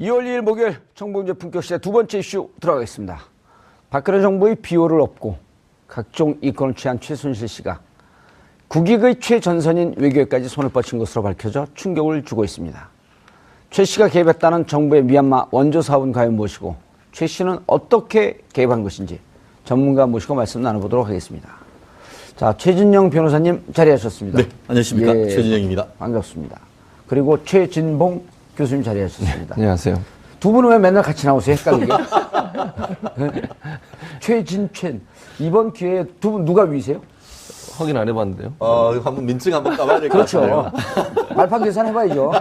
2월 2일 목요일 정봉재 품격시대 두 번째 이슈 들어가겠습니다. 박근혜 정부의 비호를 업고 각종 이권을 취한 최순실 씨가 국익의 최전선인 외교에까지 손을 뻗친 것으로 밝혀져 충격을 주고 있습니다. 최 씨가 개입했다는 정부의 미얀마 원조 사업은 과연 무엇이고 최 씨는 어떻게 개입한 것인지 전문가 모시고 말씀 나눠보도록 하겠습니다. 자, 최진영 변호사님 자리하셨습니다. 네, 안녕하십니까. 예, 최진영입니다. 반갑습니다. 그리고 최진봉 교수님 자리하셨습니다. 안녕하세요. 두 분은 왜 맨날 같이 나오세요? 헷갈리게. 최진첸. 이번 기회에 두 분 누가 위세요? 확인 안 해봤는데요. 한번 민증 한번 까봐야 될 것 그렇죠. 같아요. 말판 계산해봐야죠.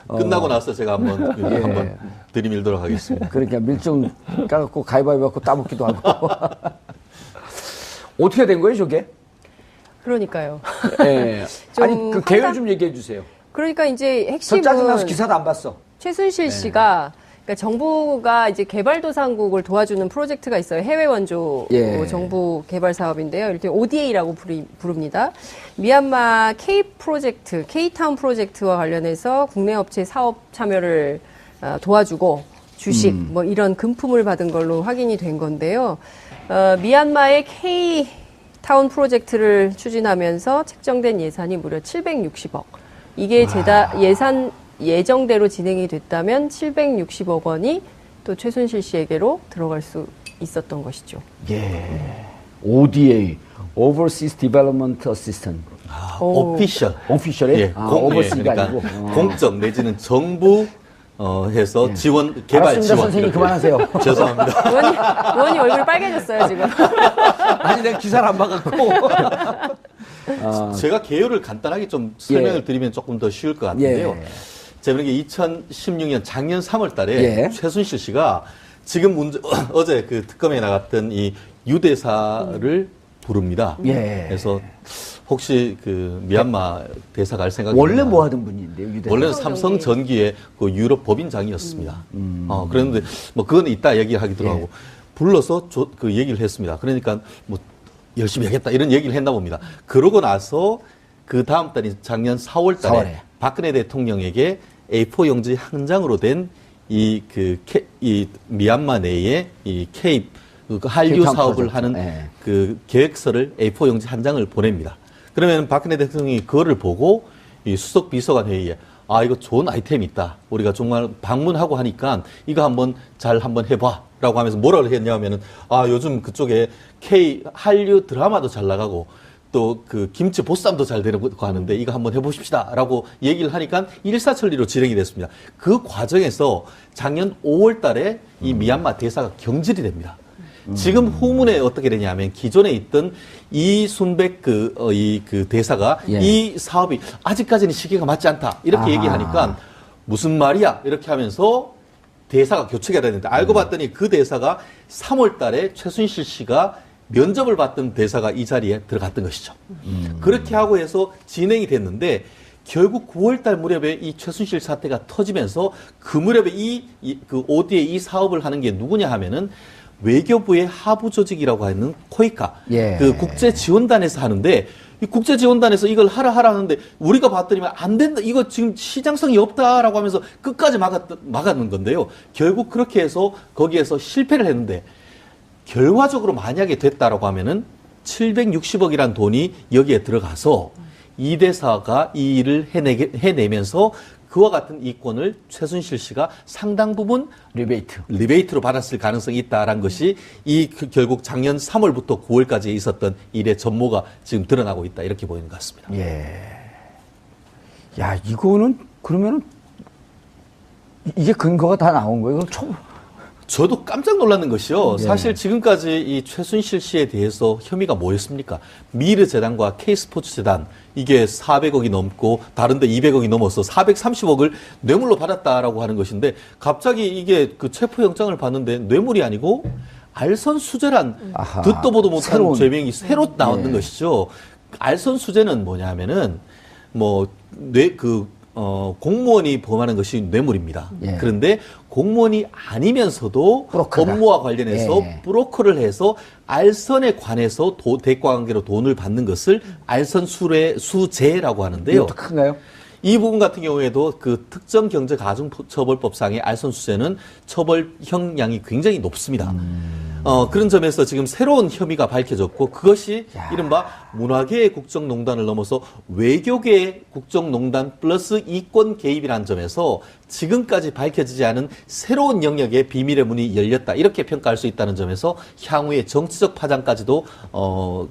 끝나고 나서 제가 한번 예. 한번 들이밀도록 하겠습니다. 그러니까 밀증 까갖고 가위바위보 갖고 따먹기도 하고. 어떻게 된 거예요, 저게? 그러니까요. 예. 좀 아니, 그 개요 좀 얘기해 주세요. 그러니까 이제 저 핵심은 짜증나서 기사도 안 봤어. 최순실 씨가 그러니까 정부가 이제 개발도상국을 도와주는 프로젝트가 있어요. 해외 원조 예. 정부 개발 사업인데요. 이렇게 ODA라고 부릅니다. 미얀마 K 프로젝트, K타운 프로젝트와 관련해서 국내 업체 사업 참여를 도와주고 주식 뭐 이런 금품을 받은 걸로 확인이 된 건데요. 미얀마의 K타운 프로젝트를 추진하면서 책정된 예산이 무려 760억. 이게 예정대로 진행이 됐다면 760억 원이 또 최순실 씨에게로 들어갈 수 있었던 것이죠. 예. ODA, Overseas Development Assistant. 오피셜. 오피셜에? 예, 오버시가 그러니까 아니고. 공적 내지는 정부 해서 지원, 개발 알았습니다, 지원. 선생님 이렇게. 그만하세요. 죄송합니다. 의원이 얼굴 빨개졌어요, 지금. 아니, 내가 기사를 안 봐갖고. 제가 개요를 간단하게 좀 설명을 예. 드리면 조금 더 쉬울 것 같은데요. 예. 제가 2016년 작년 3월 달에 예. 최순실 씨가 지금 어제 그 특검에 나갔던 이 유대사를 부릅니다. 예. 그래서 혹시 그 미얀마 대사 갈 생각이 원래 있나? 뭐 하던 분인데요, 유대? 원래는 삼성전기의 그 유럽 법인장이었습니다. 그랬는데 뭐 그건 이따 얘기하기 들어가고 불러서 그 얘기를 했습니다. 그러니까 뭐 열심히 하겠다 이런 얘기를 했나 봅니다. 그러고 나서 그 다음 달인 작년 4월 달에 4월에. 박근혜 대통령에게 A4 용지 한 장으로 된 이 미얀마 내에 이 K 그 한류 K타운 사업을 프로젝트. 하는 예. 그 계획서를 A4 용지 한 장을 보냅니다. 그러면 박근혜 대통령이 그거를 보고 이 수석 비서관 회의에 이거 좋은 아이템이 있다. 우리가 정말 방문하고 하니까 이거 한번 해봐. 라고 하면서 뭐라고 했냐면은 요즘 그쪽에 한류 드라마도 잘 나가고 또 그 김치 보쌈도 잘 되는 거 하는데 이거 한번 해보십시다. 라고 얘기를 하니까 일사천리로 진행이 됐습니다. 그 과정에서 작년 5월 달에 이 미얀마 대사가 경질이 됩니다. 지금 후문에 어떻게 되냐면 기존에 있던 이순백 그 대사가 예. 이 사업이 아직까지는 시기가 맞지 않다. 이렇게 얘기하니까 무슨 말이야? 이렇게 하면서 대사가 교체가 됐는데 알고 봤더니 그 대사가 3월 달에 최순실 씨가 면접을 받던 대사가 이 자리에 들어갔던 것이죠. 그렇게 하고 해서 진행이 됐는데 결국 9월 달 무렵에 이 최순실 사태가 터지면서 그 무렵에 그 ODA 이 사업을 하는 게 누구냐 하면은 외교부의 하부 조직이라고 하는 코이카, 예. 그 국제지원단에서 하는데 이 국제지원단에서 이걸 하라 하는데 우리가 봤더니 안 된다, 이거 지금 시장성이 없다라고 하면서 끝까지 막았는 건데요. 결국 그렇게 해서 거기에서 실패를 했는데 결과적으로 만약에 됐다라고 하면은 760억이란 돈이 여기에 들어가서 이 대사가 이 일을 해내면서 그와 같은 이권을 최순실 씨가 상당 부분 리베이트로 받았을 가능성이 있다라는 것이 결국 작년 3월부터 9월까지 있었던 일의 전모가 지금 드러나고 있다 이렇게 보이는 것 같습니다. 예. 야, 이거는 그러면은 이게 근거가 다 나온 거예요? 저도 깜짝 놀랐는 것이요. 사실 지금까지 이 최순실 씨에 대해서 혐의가 뭐였습니까? 미르 재단과 K스포츠 재단 이게 400억이 넘고 다른데 200억이 넘어서 430억을 뇌물로 받았다라고 하는 것인데 갑자기 이게 그 체포영장을 받는데 뇌물이 아니고 알선수재란 듣도 보도 못한 죄명이 새로 나오는 것이죠. 알선수재는 뭐냐면은 공무원이 범하는 것이 뇌물입니다. 예. 그런데 공무원이 아니면서도 브로커다. 업무와 관련해서 브로커를 해서 알선에 관해서 대가관계로 돈을 받는 것을 알선수재라고 하는데요. 이것도 큰가요? 이 부분 같은 경우에도 그 특정 경제 가중처벌법상의 알선수재는 처벌 형량이 굉장히 높습니다. 그런 점에서 지금 새로운 혐의가 밝혀졌고 그것이 이른바 문화계의 국정농단을 넘어서 외교계의 국정농단 플러스 이권 개입이라는 점에서 지금까지 밝혀지지 않은 새로운 영역의 비밀의 문이 열렸다. 이렇게 평가할 수 있다는 점에서 향후의 정치적 파장까지도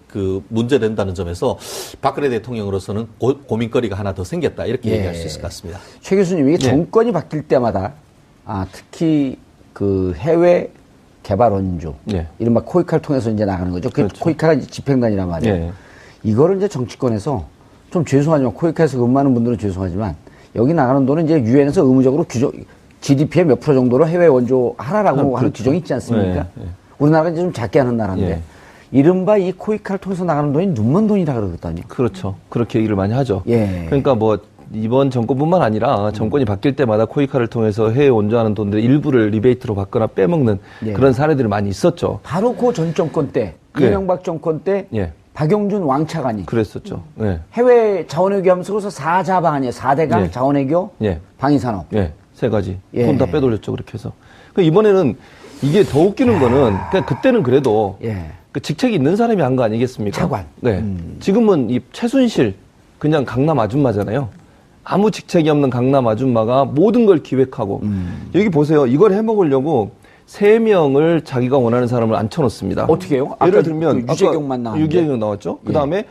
그 문제된다는 점에서 박근혜 대통령으로서는 고민거리가 하나 더 생겼다. 이렇게 얘기할 수 있을 것 같습니다. 최 교수님, 이게 정권이 바뀔 때마다 특히 그 해외 개발 원조, 이른바 코이카를 통해서 이제 나가는 거죠. 그 그렇죠. 코이카가 이제 집행단이란 말이에요. 이거를 이제 정치권에서 좀 죄송하지만 코이카에서 근무하는 분들은 죄송하지만 여기 나가는 돈은 이제 유엔에서 의무적으로 규정, GDP의 몇 프로 정도로 해외 원조 하라라고 하는 규정이 있지 않습니까? 우리나라가 이제 좀 작게 하는 나라인데 이른바 이 코이카를 통해서 나가는 돈이 눈먼 돈이라 그러거든요. 그렇죠. 그렇게 얘기를 많이 하죠. 예. 그러니까 뭐 이번 정권뿐만 아니라 정권이 바뀔 때마다 코이카를 통해서 해외 원조하는 돈들의 일부를 리베이트로 받거나 빼먹는 그런 사례들이 많이 있었죠. 바로 그 전 정권 때, 이명박 정권 때 박용준 왕차관이 그랬었죠. 해외 자원외교 하면서 그래서 4자 방안이에요. 4대강 자원외교, 방위산업. 세 가지. 돈 다 빼돌렸죠. 그렇게 해서. 이번에는 이게 더 웃기는 거는 그냥 그때는 그래도 그 직책이 있는 사람이 한 거 아니겠습니까? 차관. 지금은 이 최순실 그냥 강남 아줌마잖아요. 아무 직책이 없는 강남 아줌마가 모든 걸 기획하고 여기 보세요. 이걸 해먹으려고 3명을 자기가 원하는 사람을 앉혀놓습니다. 어떻게 해요? 예를 들면 그 유재경만 나왔는데. 유재경 나왔죠. 그 다음에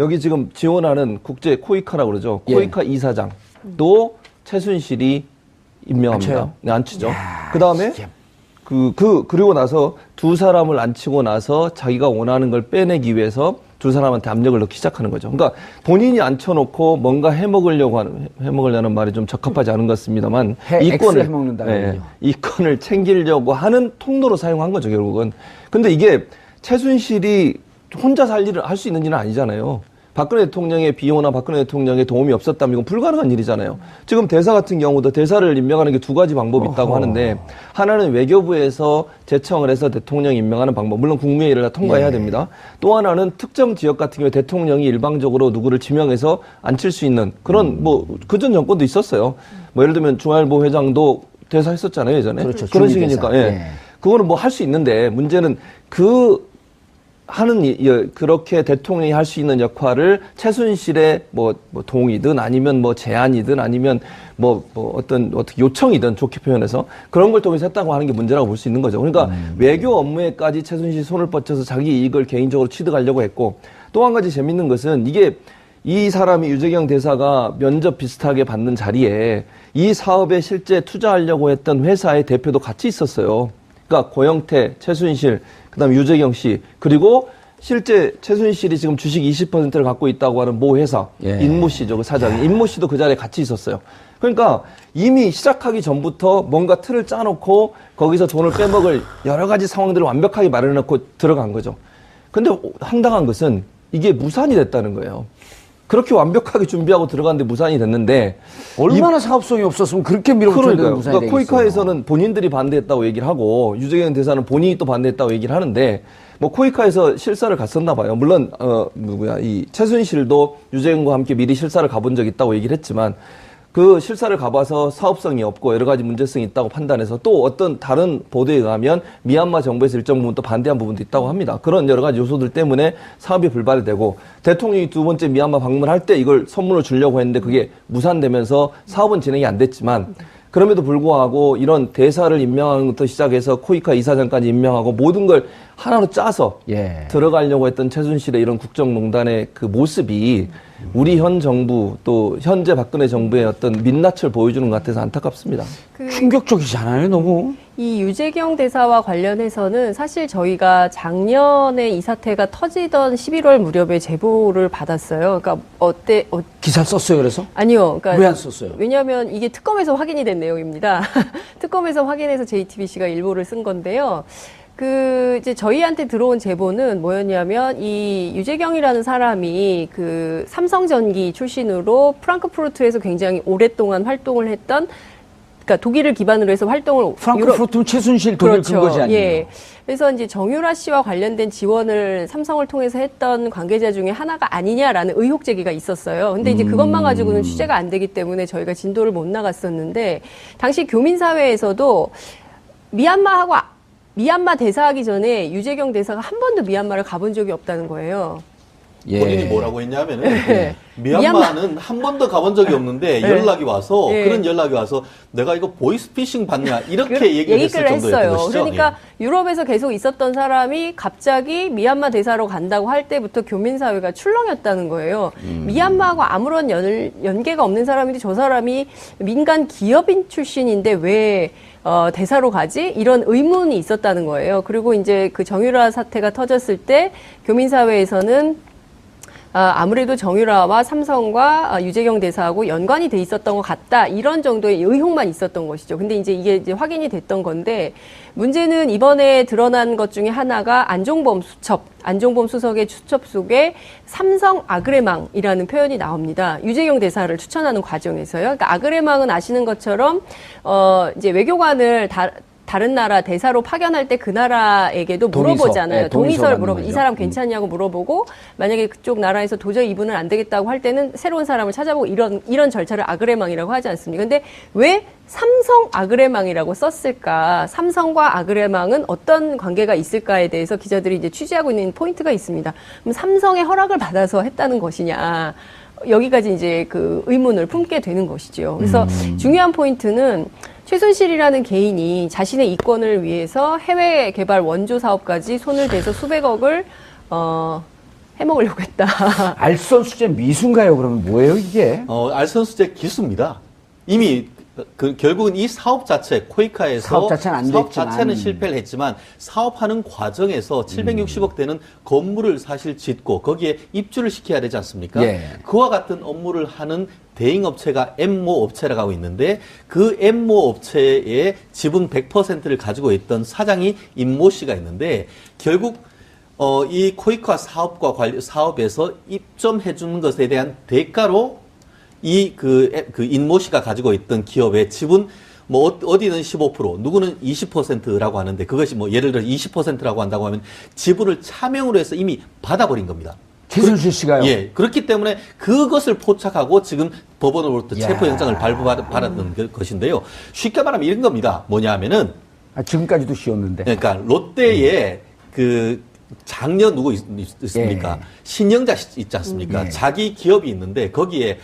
여기 지금 지원하는 국제 코이카라고 그러죠. 코이카 이사장도 최순실이 임명합니다. 앉히죠. 그 다음에 그리고 나서 두 사람을 앉히고 나서 자기가 원하는 걸 빼내기 위해서 두 사람한테 압력을 넣기 시작하는 거죠. 그러니까 본인이 앉혀놓고 뭔가 해먹으려는 말이 좀 적합하지 않은 것 같습니다만 이권을 해먹는다. 이권을 챙기려고 하는 통로로 사용한 거죠, 결국은. 근데 이게 최순실이 혼자 살 일을 할 수 있는 일은 아니잖아요. 박근혜 대통령의 비호나 박근혜 대통령의 도움이 없었다면 이건 불가능한 일이잖아요. 지금 대사 같은 경우도 대사를 임명하는 게 2가지 방법이 있다고 하는데 하나는 외교부에서 제청을 해서 대통령 임명하는 방법. 물론 국무회의를 다 통과해야 됩니다. 또 하나는 특정 지역 같은 경우에 대통령이 일방적으로 누구를 지명해서 앉힐 수 있는 그런 그전 정권도 있었어요. 예를 들면 중앙일보 회장도 대사했었잖아요, 예전에. 그렇죠. 그런 식이니까. 그거는 할 수 있는데 문제는 그렇게 대통령이 할 수 있는 역할을 최순실의 동의든 아니면 제안이든 아니면 어떤 요청이든 좋게 표현해서 그런 걸 통해서 했다고 하는 게 문제라고 볼 수 있는 거죠. 그러니까 외교 업무에까지 최순실이 손을 뻗쳐서 자기 이익을 개인적으로 취득하려고 했고 또 한 가지 재밌는 것은 이 사람이 유재경 대사가 면접 비슷하게 받는 자리에 이 사업에 실제 투자하려고 했던 회사의 대표도 같이 있었어요. 그러니까 고영태, 최순실, 그다음에 유재경 씨, 그리고 실제 최순실이 지금 주식 20%를 갖고 있다고 하는 모 회사 인모 씨죠, 그 사장이. 인모 씨도 그 자리에 같이 있었어요. 그러니까 이미 시작하기 전부터 뭔가 틀을 짜놓고 거기서 돈을 빼먹을 여러 가지 상황들을 완벽하게 마련해놓고 들어간 거죠. 근데 황당한 것은 이게 무산이 됐다는 거예요. 그렇게 완벽하게 준비하고 들어갔는데 무산이 됐는데 얼마나 사업성이 없었으면 그렇게 밀어붙여야 되는 무산이 되겠어요. 코이카에서는 본인들이 반대했다고 얘기를 하고 유재경 대사는 본인이 또 반대했다고 얘기를 하는데 코이카에서 실사를 갔었나 봐요. 물론 이 최순실도 유재경과 함께 미리 실사를 가본 적이 있다고 얘기를 했지만 그 실사를 가봐서 사업성이 없고 여러 가지 문제성이 있다고 판단해서 또 어떤 다른 보도에 의하면 미얀마 정부에서 일정 부분 또 반대한 부분도 있다고 합니다. 그런 여러 가지 요소들 때문에 사업이 불발이 되고 대통령이 2번째 미얀마 방문할 때 이걸 선물을 주려고 했는데 그게 무산되면서 사업은 진행이 안 됐지만 그럼에도 불구하고 이런 대사를 임명하는 것부터 시작해서 코이카 이사장까지 임명하고 모든 걸 하나로 짜서 들어가려고 했던 최순실의 이런 국정농단의 그 모습이 우리 현 정부 또 현재 박근혜 정부의 어떤 민낯을 보여주는 것 같아서 안타깝습니다. 충격적이잖아요, 너무. 이 유재경 대사와 관련해서는 사실 저희가 작년에 이 사태가 터지던 11월 무렵에 제보를 받았어요. 그러니까 기사 썼어요, 그래서? 아니요. 그러니까 왜 안 썼어요? 왜냐하면 이게 특검에서 확인이 된 내용입니다. 특검에서 확인해서 JTBC가 일보를 쓴 건데요. 이제 저희한테 들어온 제보는 뭐였냐면, 이 유재경이라는 사람이 삼성전기 출신으로 프랑크푸르트에서 굉장히 오랫동안 활동을 했던 그러니까 독일을 기반으로 해서 활동을 프랑크푸르트는 최순실 독일 그렇죠. 근거지 아니에요? 예. 그래서 이제 정유라 씨와 관련된 지원을 삼성을 통해서 했던 관계자 중에 하나가 아니냐라는 의혹 제기가 있었어요. 근데 이제 그것만 가지고는 취재가 안 되기 때문에 저희가 진도를 못 나갔었는데 당시 교민사회에서도 미얀마 대사하기 전에 유재경 대사가 한 번도 미얀마를 가본 적이 없다는 거예요. 예. 본인이 뭐라고 했냐면은 네. 미얀마는 한 번도 가본 적이 없는데 네. 연락이 와서 네. 그런 연락이 와서 내가 이거 보이스피싱 받냐 이렇게 그 얘기를 했을 정도였던 했어요. 것이죠. 그러니까 유럽에서 계속 있었던 사람이 갑자기 미얀마 대사로 간다고 할 때부터 교민사회가 출렁였다는 거예요. 미얀마하고 아무런 연계가 없는 사람인데 저 사람이 민간 기업인 출신인데 왜 대사로 가지? 이런 의문이 있었다는 거예요. 그리고 이제 그 정유라 사태가 터졌을 때 교민사회에서는 아무래도 정유라와 삼성과 유재경 대사하고 연관이 돼 있었던 것 같다. 이런 정도의 의혹만 있었던 것이죠. 근데 이제 이게 이제 확인이 됐던 건데 문제는 이번에 드러난 것 중에 하나가 안종범 수석의 수첩 속에 삼성 아그레망이라는 표현이 나옵니다. 유재경 대사를 추천하는 과정에서요. 그러니까 아그레망은 아시는 것처럼 이제 외교관을 다른 나라 대사로 파견할 때 그 나라에게도 물어보잖아요. 동의서를 물어보고 이 사람 괜찮냐고 물어보고 만약에 그쪽 나라에서 도저히 이분은 안 되겠다고 할 때는 새로운 사람을 찾아보고 이런 절차를 아그레망이라고 하지 않습니까? 근데 왜 삼성 아그레망이라고 썼을까? 삼성과 아그레망은 어떤 관계가 있을까에 대해서 기자들이 이제 취재하고 있는 포인트가 있습니다. 그럼 삼성의 허락을 받아서 했다는 것이냐? 여기까지 이제 그 의문을 품게 되는 것이죠. 그래서 중요한 포인트는 최순실이라는 개인이 자신의 이권을 위해서 해외 개발 원조 사업까지 손을 대서 수백억을 해먹으려고 했다. 알선수재 미수인가요? 그러면 뭐예요 이게? 알선수재 기수입니다. 이미 결국은 이 사업 자체 코이카에서 사업 자체는 안 사업 됐지만. 자체는 실패를 했지만 사업하는 과정에서 760억 되는 건물을 사실 짓고 거기에 입주를 시켜야 되지 않습니까? 예. 그와 같은 업무를 하는 대행 업체가 엠모 업체라고 하고 있는데 그 엠모 업체의 지분 100%를 가지고 있던 사장이 임모 씨가 있는데 결국 이 코이카 사업에서 입점해 주는 것에 대한 대가로 그 임모 씨가 가지고 있던 기업의 지분 뭐 어디는 15%, 누구는 20%라고 하는데 그것이 뭐 예를 들어 20%라고 한다고 하면 지분을 차명으로 해서 이미 받아버린 겁니다. 최순실 씨가요? 예. 그렇기 때문에 그것을 포착하고 지금 법원으로부터 야. 체포영장을 발부받았던 것인데요. 쉽게 말하면 이런 겁니다. 뭐냐 하면은 지금까지도 쉬웠는데. 그러니까 롯데에 그 장녀 누구 있습니까? 예. 신영자 있지 않습니까? 예. 자기 기업이 있는데 거기에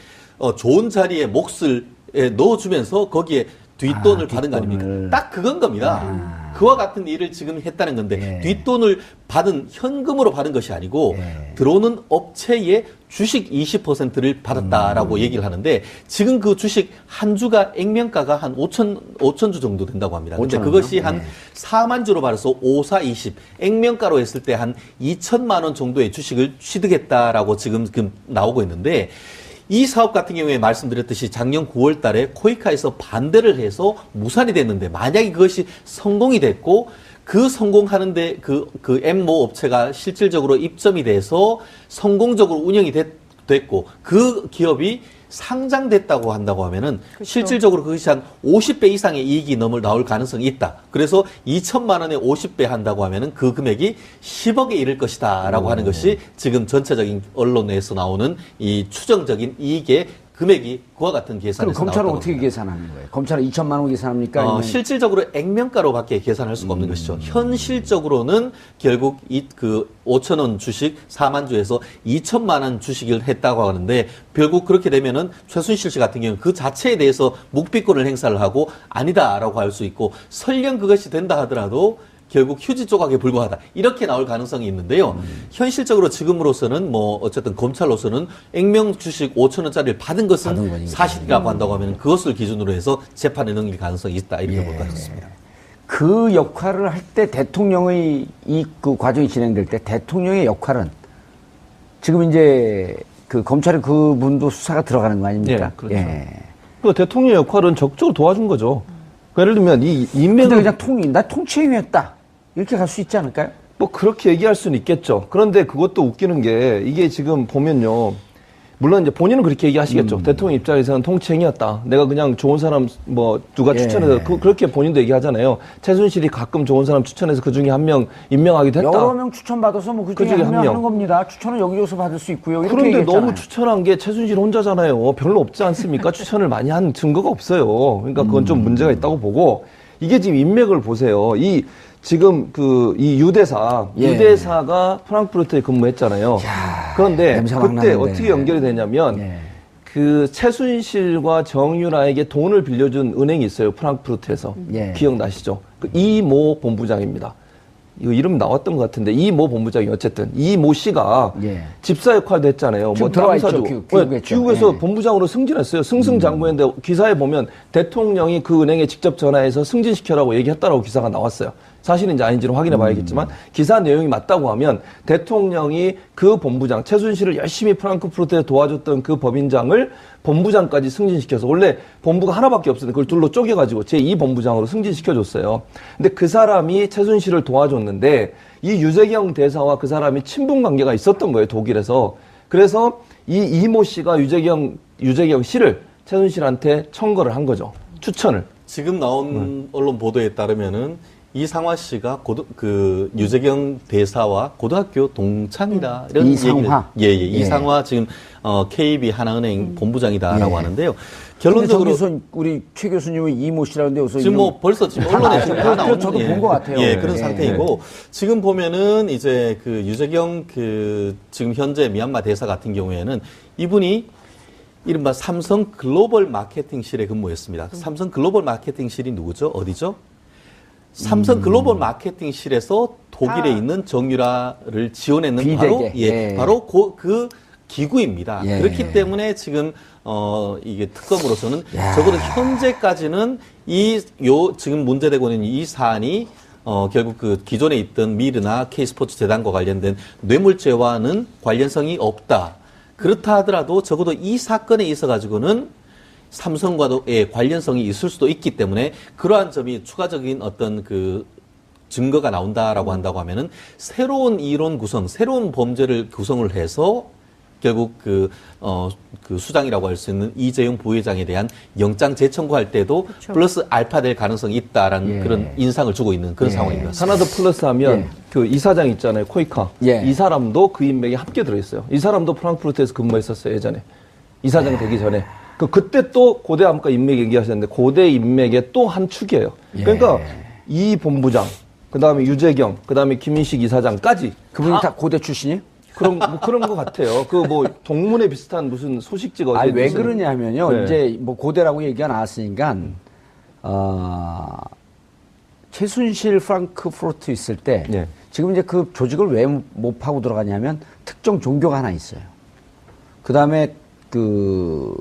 좋은 자리에 몫을 넣어주면서 거기에 뒷돈을 받은 거 아닙니까? 뒷돈을. 딱 그건 겁니다. 그와 같은 일을 지금 했다는 건데 예. 뒷돈을 받은 현금으로 받은 것이 아니고 예. 들어오는 업체의 주식 20%를 받았다라고 얘기를 하는데 지금 그 주식 한 주가 액면가가 한 5천 주 정도 된다고 합니다. 근데 5천 그것이 원이요? 한 예. 4만 주로 받아서 5, 4, 20 액면가로 했을 때 한 2천만 원 정도의 주식을 취득했다라고 지금 나오고 있는데 이 사업 같은 경우에 말씀드렸듯이 작년 9월 달에 코이카에서 반대를 해서 무산이 됐는데 만약에 그것이 성공이 됐고 그 성공하는데 그 엠모 업체가 실질적으로 입점이 돼서 성공적으로 운영이 됐고 그 기업이 상장됐다고 한다고 하면은 그렇죠. 실질적으로 그것이 한 50배 이상의 이익이 나올 가능성이 있다. 그래서 2천만 원에 50배 한다고 하면은 그 금액이 10억에 이를 것이다라고 하는 것이 지금 전체적인 언론에서 나오는 이 추정적인 이익의 금액이 그와 같은 그럼 계산에서 검찰은 나왔다고 어떻게 합니다. 계산하는 거예요? 검찰은 2천만 원 계산합니까? 아니면 실질적으로 액면가로밖에 계산할 수가 없는 것이죠. 현실적으로는 결국 5천 원 주식 4만 주에서 2천만 원 주식을 했다고 하는데 결국 그렇게 되면은 최순실 씨 같은 경우는 그 자체에 대해서 묵비권을 행사를 하고 아니다라고 할 수 있고 설령 그것이 된다 하더라도 결국 휴지 조각에 불과하다. 이렇게 나올 가능성이 있는데요. 현실적으로 지금으로서는 뭐 어쨌든 검찰로서는 액면 주식 5천 원짜리를 받은 것은 받은 거니까. 사실이라고 한다고 하면 그것을 기준으로 해서 재판에 넘길 가능성이 있다. 이렇게 볼 것 같습니다. 그 역할을 할 때 대통령의 그 과정이 진행될 때 대통령의 역할은 지금 이제 그 검찰의 그분도 수사가 들어가는 거 아닙니까? 예, 그렇죠. 그 대통령의 역할은 적극적으로 도와준 거죠. 예를 들면 이 근데 인명을 그냥 나 통치행위했다 이렇게 갈 수 있지 않을까요? 뭐 그렇게 얘기할 수는 있겠죠. 그런데 그것도 웃기는 게 이게 지금 보면요. 물론 이제 본인은 그렇게 얘기하시겠죠. 대통령 입장에서는 통치행위였다. 내가 그냥 좋은 사람 뭐 누가 추천해서 그렇게 본인도 얘기하잖아요. 최순실이 가끔 좋은 사람 추천해서 그 중에 한 명 임명하기도 했다. 여러 명 추천받아서 뭐 그 중에 한 명 하는 겁니다. 추천은 여기저기서 받을 수 있고요. 이렇게 그런데 얘기했잖아요. 너무 추천한 게 최순실 혼자잖아요. 별로 없지 않습니까? 추천을 많이 한 증거가 없어요. 그러니까 그건 좀 문제가 있다고 보고 이게 지금 인맥을 보세요. 지금 이 유대사가 프랑크푸르트에 근무했잖아요. 그런데 냄새가 그때 나는데. 어떻게 연결이 되냐면 그 최순실과 정유라에게 돈을 빌려준 은행이 있어요. 프랑크푸르트에서. 기억나시죠? 그 이모 본부장입니다. 이거 이름 나왔던 것 같은데 이모 본부장이 어쨌든 이모 씨가 집사 역할도 했잖아요. 좀 들어와 있죠. 귀국에서 본부장으로 승진했어요. 승승장구했는데 기사에 보면 대통령이 그 은행에 직접 전화해서 승진시켜라고 얘기했다라고 기사가 나왔어요. 사실인지 아닌지는 확인해 봐야겠지만 기사 내용이 맞다고 하면 대통령이 그 본부장 최순실을 열심히 프랑크푸르트에 도와줬던 그 법인장을 본부장까지 승진시켜서 원래 본부가 하나밖에 없었는데 그걸 둘로 쪼개가지고 제2본부장으로 승진시켜줬어요. 근데 그 사람이 최순실을 도와줬는데 이 유재경 대사와 그 사람이 친분 관계가 있었던 거예요. 독일에서. 그래서 이 이모 씨가 유재경 씨를 최순실한테 청거를 한 거죠. 추천을. 지금 나온 언론 보도에 따르면은 이상화 씨가 유재경 대사와 고등학교 동창이다 이런 이상화? 얘기를 이상화 지금 KB 하나은행 본부장이다라고 하는데요. 결론적으로 우리 최 교수님은 이모 씨라는데 여기서 지금 뭐 벌써 지금 언론에 지금 다 나오는 저도 본 것 같아요. 그런 상태이고 지금 보면은 이제 그 유재경 지금 현재 미얀마 대사 같은 경우에는 이분이 이른바 삼성 글로벌 마케팅실에 근무했습니다. 삼성 글로벌 마케팅실이 누구죠? 어디죠? 삼성 글로벌 마케팅실에서 독일에 있는 정유라를 지원했는 비대게. 바로 그 기구입니다. 그렇기 때문에 지금 이게 특검으로서는 적어도 현재까지는 지금 문제되고 있는 이 사안이 결국 그 기존에 있던 미르나 K스포츠 재단과 관련된 뇌물죄와는 관련성이 없다. 그렇다 하더라도 적어도 이 사건에 있어 가지고는 삼성과도의 관련성이 있을 수도 있기 때문에 그러한 점이 추가적인 어떤 그 증거가 나온다라고 한다고 하면은 새로운 이론 구성, 새로운 범죄를 구성을 해서 결국 그 수장이라고 할 수 있는 이재용 부회장에 대한 영장 재청구할 때도 플러스 알파 될 가능성이 있다라는 그런 인상을 주고 있는 그런 상황입니다. 하나 더 플러스 하면 그 이사장 있잖아요. 코이카. 이 사람도 그 인맥에 함께 들어있어요. 이 사람도 프랑크푸르트에서 근무했었어요. 예전에. 이사장 되기 전에. 그때 또 고대 아까 인맥 얘기하셨는데 고대 인맥의 또 한 축이에요. 그러니까 이 본부장, 그다음에 유재경, 그다음에 김인식 이사장까지 그분이 다 고대 출신이에요? 그런 것 같아요. 그 뭐 동문회 비슷한 무슨 소식지가 어제 왜 그러냐면요. 이제 뭐 고대라고 얘기가 나왔으니까 최순실 프랑크푸르트 있을 때 지금 이제 그 조직을 왜 못 파고 들어가냐면 특정 종교가 하나 있어요. 그다음에 그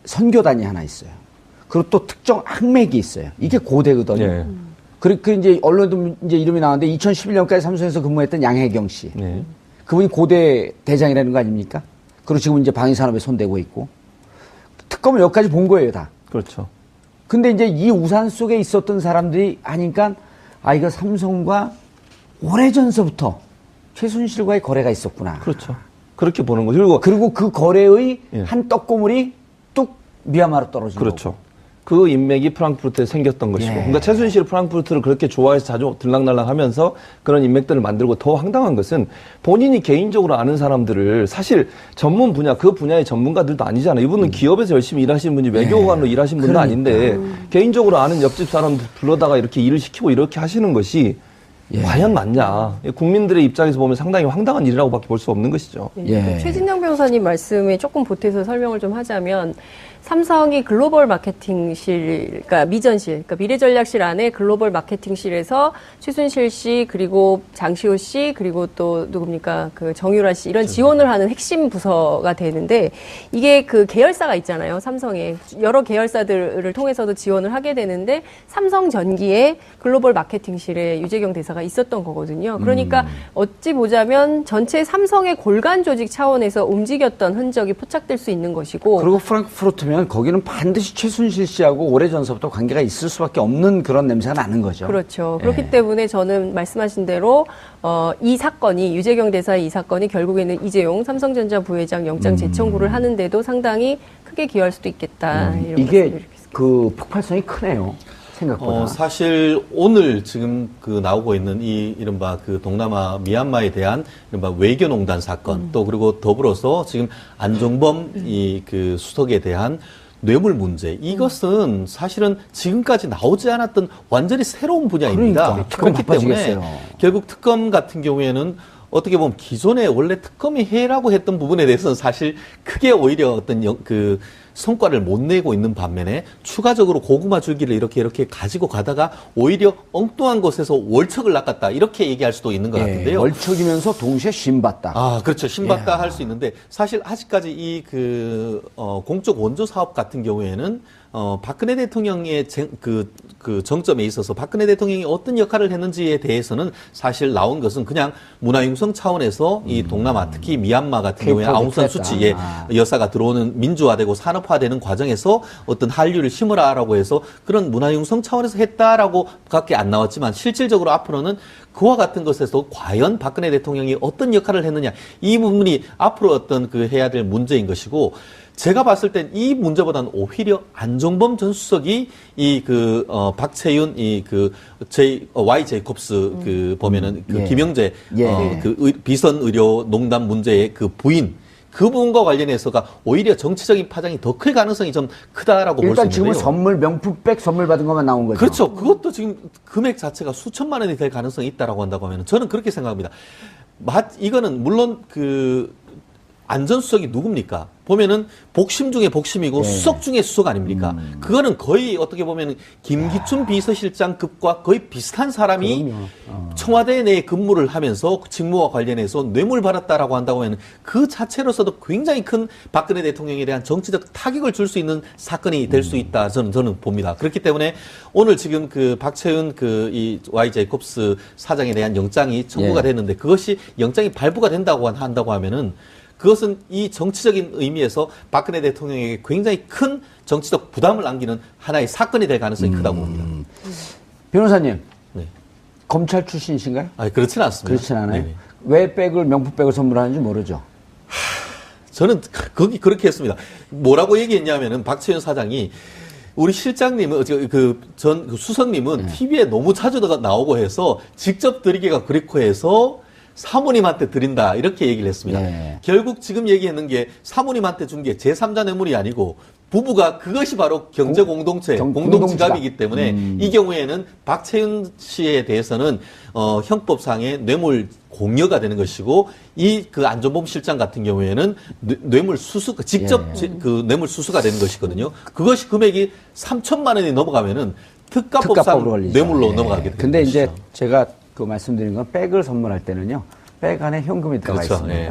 선교단이 하나 있어요. 그리고 또 특정 학맥이 있어요. 이게 고대거든요. 그리고 이제 언론도 이제 이름이 나왔는데 2011년까지 삼성에서 근무했던 양혜경 씨. 그분이 고대 대장이라는 거 아닙니까? 그리고 지금 이제 방위산업에 손대고 있고. 특검을 여기까지 본 거예요, 다. 그렇죠. 근데 이제 이 우산 속에 있었던 사람들이 아니까 이거 삼성과 오래전서부터 최순실과의 거래가 있었구나. 그렇죠. 그렇게 보는 거죠. 그리고 그 거래의 한 떡고물이 뚝 미얀마로 떨어진 거고. 그렇죠. 그 인맥이 프랑크푸르트에 생겼던 것이고. 그러니까 최순실 프랑크푸르트를 그렇게 좋아해서 자주 들락날락 하면서 그런 인맥들을 만들고 더 황당한 것은 본인이 개인적으로 아는 사람들을 사실 전문 분야, 그 분야의 전문가들도 아니잖아요. 이분은 기업에서 열심히 일하시는 분이 외교관으로 일하신 분도 아닌데 개인적으로 아는 옆집 사람들 불러다가 이렇게 일을 시키고 이렇게 하시는 것이 과연 맞냐. 국민들의 입장에서 보면 상당히 황당한 일이라고밖에 볼 수 없는 것이죠. 최진영 변호사님 말씀에 조금 보태서 설명을 좀 하자면 삼성이 글로벌 마케팅실, 그러니까 미전실, 그러니까 미래전략실 안에 글로벌 마케팅실에서 최순실 씨, 그리고 장시호 씨, 그리고 또 누굽니까? 그 정유라 씨, 이런 지원을 하는 핵심 부서가 되는데 이게 그 계열사가 있잖아요. 삼성에. 여러 계열사들을 통해서도 지원을 하게 되는데 삼성전기에 글로벌 마케팅실에 유재경 대사가 있었던 거거든요. 그러니까 어찌 보자면 전체 삼성의 골간 조직 차원에서 움직였던 흔적이 포착될 수 있는 것이고. 그리고 프랑크푸르트 그렇다면 거기는 반드시 최순실 씨하고 오래전서부터 관계가 있을 수밖에 없는 그런 냄새가 나는 거죠. 그렇죠. 예. 그렇기 때문에 저는 말씀하신 대로 이 사건이 유재경 대사의 이 사건이 결국에는 이재용 삼성전자 부회장 영장 재청구를 하는데도 상당히 크게 기여할 수도 있겠다. 이런 이게 말씀드리겠습니다. 그 폭발성이 크네요. 생각보다. 사실 오늘 지금 그 나오고 있는 이 이른바 그 동남아 미얀마에 대한 이른바 외교농단 사건 또 그리고 더불어서 지금 안종범 이 그 수석에 대한 뇌물 문제 이것은 사실은 지금까지 나오지 않았던 완전히 새로운 분야입니다. 그러니까, 특검 그렇기 때문에 바빠지겠어요. 결국 특검 같은 경우에는 어떻게 보면 기존에 원래 특검이 해라고 했던 부분에 대해서는 사실 크게 오히려 어떤 그 성과를 못 내고 있는 반면에 추가적으로 고구마 줄기를 이렇게 가지고 가다가 오히려 엉뚱한 곳에서 월척을 낚았다 이렇게 얘기할 수도 있는 것 예, 같은데요. 월척이면서 동시에 신받다. 아, 그렇죠. 신받다 예. 할 수 있는데 사실 아직까지 이 공적 원조 사업 같은 경우에는 박근혜 대통령의 그 정점에 있어서 박근혜 대통령이 어떤 역할을 했는지에 대해서는 사실 나온 것은 그냥 문화융성 차원에서 이 동남아 특히 미얀마 같은 경우에 K-POP 아웅산 했다. 수치의 여사가 들어오는 민주화되고 산업화되는 과정에서 어떤 한류를 심으라라고 해서 그런 문화융성 차원에서 했다라고 밖에 안 나왔지만 실질적으로 앞으로는 그와 같은 것에서 과연 박근혜 대통령이 어떤 역할을 했느냐 이 부분이 앞으로 어떤 그 해야 될 문제인 것이고 제가 봤을 땐 이 문제보다는 오히려 안종범 전 수석이 박채윤 Y 제이콥스 보면은 그 예. 김영재 예. 비선 의료 농단 문제의 그 부인 그 부분과 관련해서가 오히려 정치적인 파장이 더 클 가능성이 좀 크다라고 볼 수 일단 있는데요. 지금은 선물 명품백 선물 받은 것만 나온 거죠. 그렇죠. 그것도 지금 금액 자체가 수천만 원이 될 가능성이 있다라고 한다고 하면 저는 그렇게 생각합니다. 이거는 물론 안전수석이 누굽니까? 보면은 복심 중에 복심이고 수석 중에 수석 아닙니까? 그거는 거의 어떻게 보면은 김기춘 비서실장급과 거의 비슷한 사람이 청와대 내에 근무를 하면서 직무와 관련해서 뇌물 받았다라고 한다고 하면 그 자체로서도 굉장히 큰 박근혜 대통령에 대한 정치적 타격을 줄 수 있는 사건이 될 수 있다. 저는 봅니다. 그렇기 때문에 오늘 지금 그 박채윤 이 Y 제이콥스 사장에 대한 영장이 청구가 됐는데 그것이 영장이 발부가 한다고 하면은 그것은 이 정치적인 의미에서 박근혜 대통령에게 굉장히 큰 정치적 부담을 안기는 하나의 사건이 될 가능성이 크다고 봅니다. 변호사님, 네. 검찰 출신이신가요? 아니, 그렇지는 않습니다. 그렇진 않아요. 네네. 왜 명품백을 선물하는지 모르죠. 저는 그렇게 했습니다. 뭐라고 얘기했냐면은 박채윤 사장이 우리 실장님은 전 수석님은 TV에 너무 자주 나오고 해서 직접 드리기가 그렇고 해서 사모님한테 드린다 이렇게 얘기를 했습니다. 네. 결국 지금 얘기하는 게 사모님한테 준 게 제3자 뇌물이 아니고 부부가 그것이 바로 경제 공동체, 공동지갑이기 때문에 이 경우에는 박채윤 씨에 대해서는 형법상의 뇌물 공여가 되는 것이고 그 안종범 실장 같은 경우에는 뇌물 수수 직접 그 뇌물 수수가 되는 것이거든요. 그것이 금액이 3천만 원이 넘어가면은 특가법상 뇌물로 넘어가게 됩니다. 근데 이제 제가 말씀드린 건 백을 선물할 때는요. 백 안에 현금이 들어가 그렇죠. 있습니다. 예.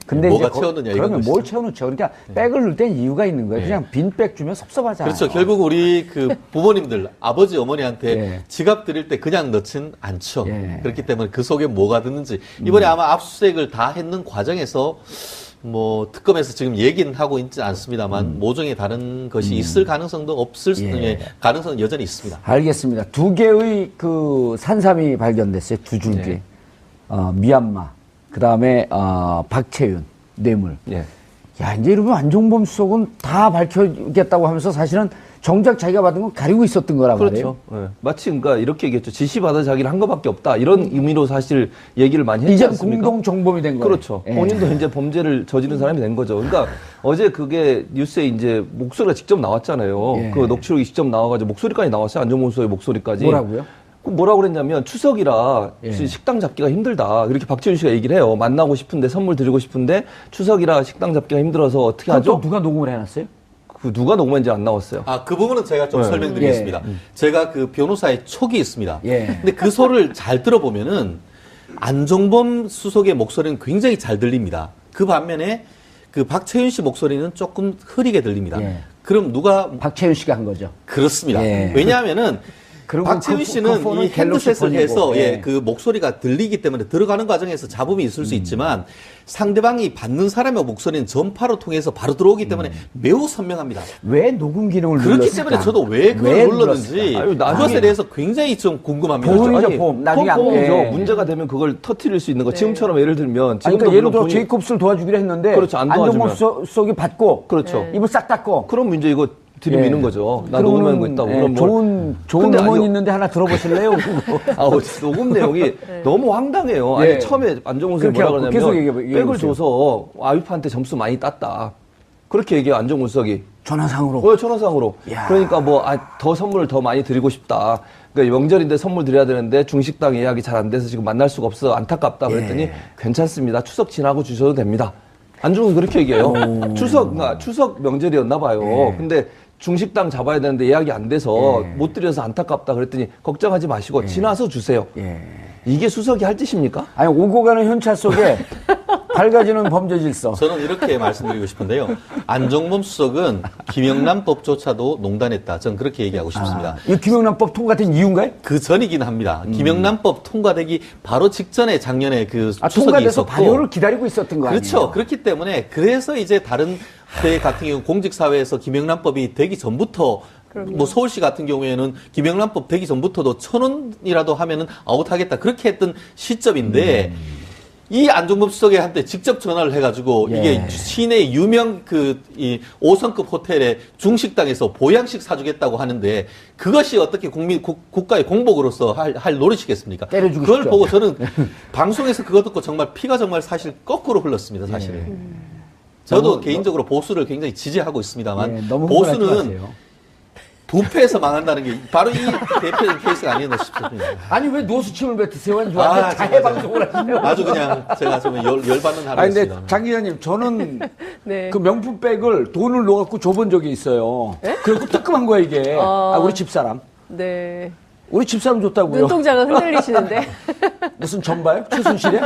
근데 뭐가 이제 채웠느냐 그러면 이건 뭘 채워놓죠. 그러니까 백을 넣을 땐 이유가 있는 거예요. 예. 그냥 빈 백 주면 섭섭하잖아요. 그렇죠. 결국 우리 그 부모님들, 아버지, 어머니한테 예. 지갑 드릴 때 그냥 넣진 않죠. 예. 그렇기 때문에 그 속에 뭐가 드는지. 이번에 아마 압수수색을 다 했는 과정에서 특검에서 지금 얘기는 하고 있지 않습니다만 모종의 다른 것이 있을 가능성도 없을 수 있는 가능성은 여전히 있습니다. 알겠습니다. 두 개의 산삼이 발견됐어요. 두 줄기. 네. 미얀마. 그 다음에 박채윤 뇌물. 예. 야, 이제 이러면 안종범 수석은 다 밝혀겠다고 하면서 사실은 정작 자기가 받은 건 가리고 있었던 거란 말이에요. 그렇죠. 예. 마치 그러니까 이렇게 얘기했죠. 지시받아 자기를 한 것밖에 없다. 이런 의미로 사실 얘기를 많이 했지 이제 않습니까? 공동 정범이 된 거예요. 그렇죠. 예. 본인도 이제 범죄를 저지른 사람이 된 거죠. 그러니까 어제 그게 뉴스에 이제 목소리가 직접 나왔잖아요. 예. 그 녹취록이 직접 나와가지고 목소리까지 나왔어요. 안종범 수석의 목소리까지. 뭐라고요? 뭐라고 그랬냐면 추석이라 예. 식당 잡기가 힘들다. 이렇게 박지훈 씨가 얘기를 해요. 만나고 싶은데 선물 드리고 싶은데 추석이라 식당 잡기가 힘들어서 어떻게 그럼 또 하죠? 누가 녹음을 해놨어요? 그 누가 녹음했는지 안 나왔어요. 그 부분은 제가 좀 네. 설명드리겠습니다. 제가 그 변호사의 촉이 있습니다. 예. 근데 그 소를 잘 들어보면은 안종범 수석의 목소리는 굉장히 잘 들립니다. 그 반면에 그 박채윤 씨 목소리는 조금 흐리게 들립니다. 예. 그럼 누가 박채윤 씨가 한 거죠. 그렇습니다. 예. 왜냐하면은 그리고 박채윤 그 씨는 폰은 이 핸드셋을 갤럭시 해서 폰이고. 예, 그 목소리가 들리기 때문에 들어가는 과정에서 잡음이 있을 수 있지만 상대방이 받는 사람의 목소리는 전파로 통해서 바로 들어오기 때문에 매우 선명합니다. 왜 녹음 기능을 그렇기 눌렀을까? 때문에 저도 왜 그걸 왜 눌렀는지 눌렀을까? 아유, 나중에- 그것에 대해서 굉장히 좀 궁금합니다. 보험이죠, 아니, 보험. 나중에 안 폰이죠. 돼. 문제가 되면 그걸 터트릴 수 있는 거. 네. 지금처럼 예를 들면 아니, 지금도 그러니까 예를 들어 물론 제이콥스를 도와주기로 했는데 그렇죠, 안 도와주면. 안정범 수석이 받고 그렇죠. 입을 싹 닫고 그럼 문제 이거 들이미는 거죠. 나 녹음하는 거 있다고. 예, 그럼 뭘. 좋은 근데 음원이 아니요. 있는데 하나 들어보실래요? 그거. 녹음 내용이 너무 황당해요. 예. 아니, 처음에 안정훈 선생님이 그렇게 뭐라 하고 계속 그러냐면 얘기해 백을 보세요. 줘서 아유프한테 점수 많이 땄다. 그렇게 얘기해요, 안정훈 수석이. 전화상으로. 천하상으로. 야. 그러니까 더 선물을 더 많이 드리고 싶다. 그러니까 명절인데 선물 드려야 되는데 중식당 예약이 잘 안 돼서 지금 만날 수가 없어. 안타깝다. 그랬더니 예. 괜찮습니다. 추석 지나고 주셔도 됩니다. 안정훈 그렇게 얘기해요. 추석 명절이었나 봐요. 예. 근데 중식당 잡아야 되는데 예약이 안 돼서 예. 못 드려서 안타깝다 그랬더니 걱정하지 마시고 지나서 주세요. 예. 이게 수석이 할 짓입니까? 아니 오고 가는 현찰 속에 밝아지는 범죄 질서. 저는 이렇게 말씀드리고 싶은데요. 안정범 수석은 김영란법조차도 농단했다. 저는 그렇게 얘기하고 싶습니다. 이 김영란법 통과된 이유인가요? 그 전이긴 합니다. 김영란법 통과되기 바로 직전에 작년에 그 추석이 통과돼서 있었고 발효를 기다리고 있었던 거 아니에요? 그렇죠. 그렇기 때문에 그래서 이제 다른 대 같은 경우 공직사회에서 김영란법이 되기 전부터 뭐 서울시 같은 경우에는 김영란법 되기 전부터도 1,000원이라도 하면은 아웃하겠다 그렇게 했던 시점인데 이 안종범 수석한테 직접 전화를 해가지고 예. 이게 시내 유명 이 5성급 호텔에 중식당에서 보양식 사주겠다고 하는데 그것이 어떻게 국가의 공복으로서 할 노릇이겠습니까? 때려주고 그걸 싶죠. 보고 저는 방송에서 그거 듣고 정말 피가 정말 사실 거꾸로 흘렀습니다, 사실은. 저도 개인적으로 보수를 굉장히 지지하고 있습니다만 예, 너무 흥분하지 보수는 마세요. 부패해서 망한다는 게 바로 이 대표적인 케이스가 아니었나 싶습니다. 아니 왜 노수침을 뱉으세요? 저한테 자해 방송을 하시네요. 아주 그냥 제가 좀 열받는 아니 근데 하루였습니다. 장 기자님 저는 네. 그 명품백을 돈을 넣어갖고 줘본 적이 있어요. 그리고 뜨끔한 거야 이게. 우리 집사람. 네. 우리 집사람 줬다고요. 눈동자가 흔들리시는데. 무슨 전바요? 최순실에?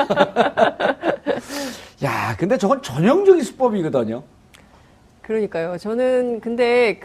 야, 근데 저건 전형적인 수법이거든요. 그러니까요. 저는 근데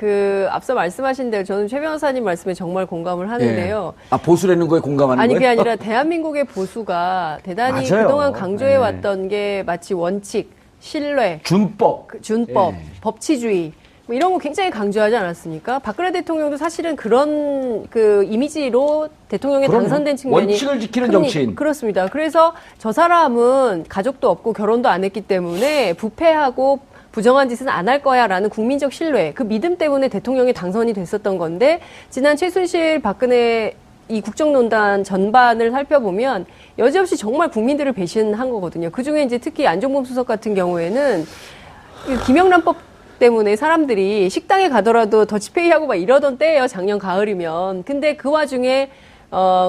앞서 말씀하신 대로 저는 최 변호사님 말씀에 정말 공감을 하는데요. 아, 보수라는 거에 공감하는 아니, 거예요? 그게 아니라 대한민국의 보수가 대단히 맞아요. 그동안 강조해 네. 왔던 게 마치 원칙, 신뢰, 준법. 준법, 예. 법치주의 뭐 이런 거 굉장히 강조하지 않았습니까? 박근혜 대통령도 사실은 그런 이미지로 대통령에 그럼요. 당선된 측면이 원칙을 지키는 큽니- 정치인. 그렇습니다. 그래서 저 사람은 가족도 없고 결혼도 안 했기 때문에 부패하고 부정한 짓은 안 할 거야라는 국민적 신뢰, 그 믿음 때문에 대통령이 당선이 됐었던 건데 지난 최순실 박근혜 이 국정농단 전반을 살펴보면 여지없이 정말 국민들을 배신한 거거든요. 그중에 이제 특히 안종범 수석 같은 경우에는 이 김영란법 때문에 사람들이 식당에 가더라도 더치페이하고 막 이러던 때예요. 작년 가을이면. 근데 그 와중에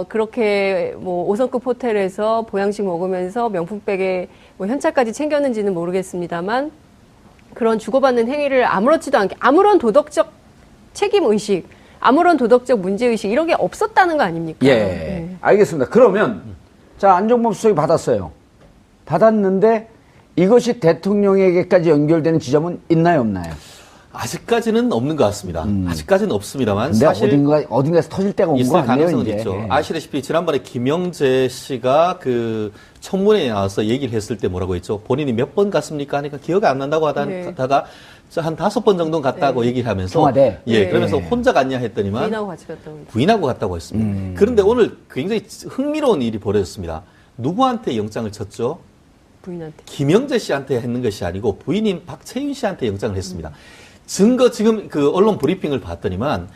그렇게 뭐 5성급 호텔에서 보양식 먹으면서 명품백에 뭐 현찰까지 챙겼는지는 모르겠습니다만 그런 주고받는 행위를 아무렇지도 않게 아무런 도덕적 책임 의식, 아무런 도덕적 문제 의식 이런 게 없었다는 거 아닙니까? 예. 네. 알겠습니다. 그러면, 자, 안종범 수석이 받았어요. 받았는데 이것이 대통령에게까지 연결되는 지점은 있나요, 없나요? 아직까지는 없는 것 같습니다. 아직까지는 없습니다만 근데 사실 어딘가에서 터질 때가 온 거 있을 아니에요, 가능성은 이제? 있죠. 예. 아시다시피 지난번에 김영재 씨가 그 청문회에 나와서 얘기를 했을 때 뭐라고 했죠? 본인이 몇 번 갔습니까? 하니까 기억이 안 난다고 네. 하다가 한 5번 정도 갔다고 얘기를 하면서 청와대? 예, 네. 그러면서 혼자 갔냐 했더니만 부인하고 같이 갔다 온 부인하고 갔다고 했습니다. 그런데 오늘 굉장히 흥미로운 일이 벌어졌습니다. 누구한테 영장을 쳤죠? 부인한테. 김영재 씨한테 했는 것이 아니고 부인인 박채윤 씨한테 영장을 했습니다. 증거 지금 그 언론 브리핑을 봤더니만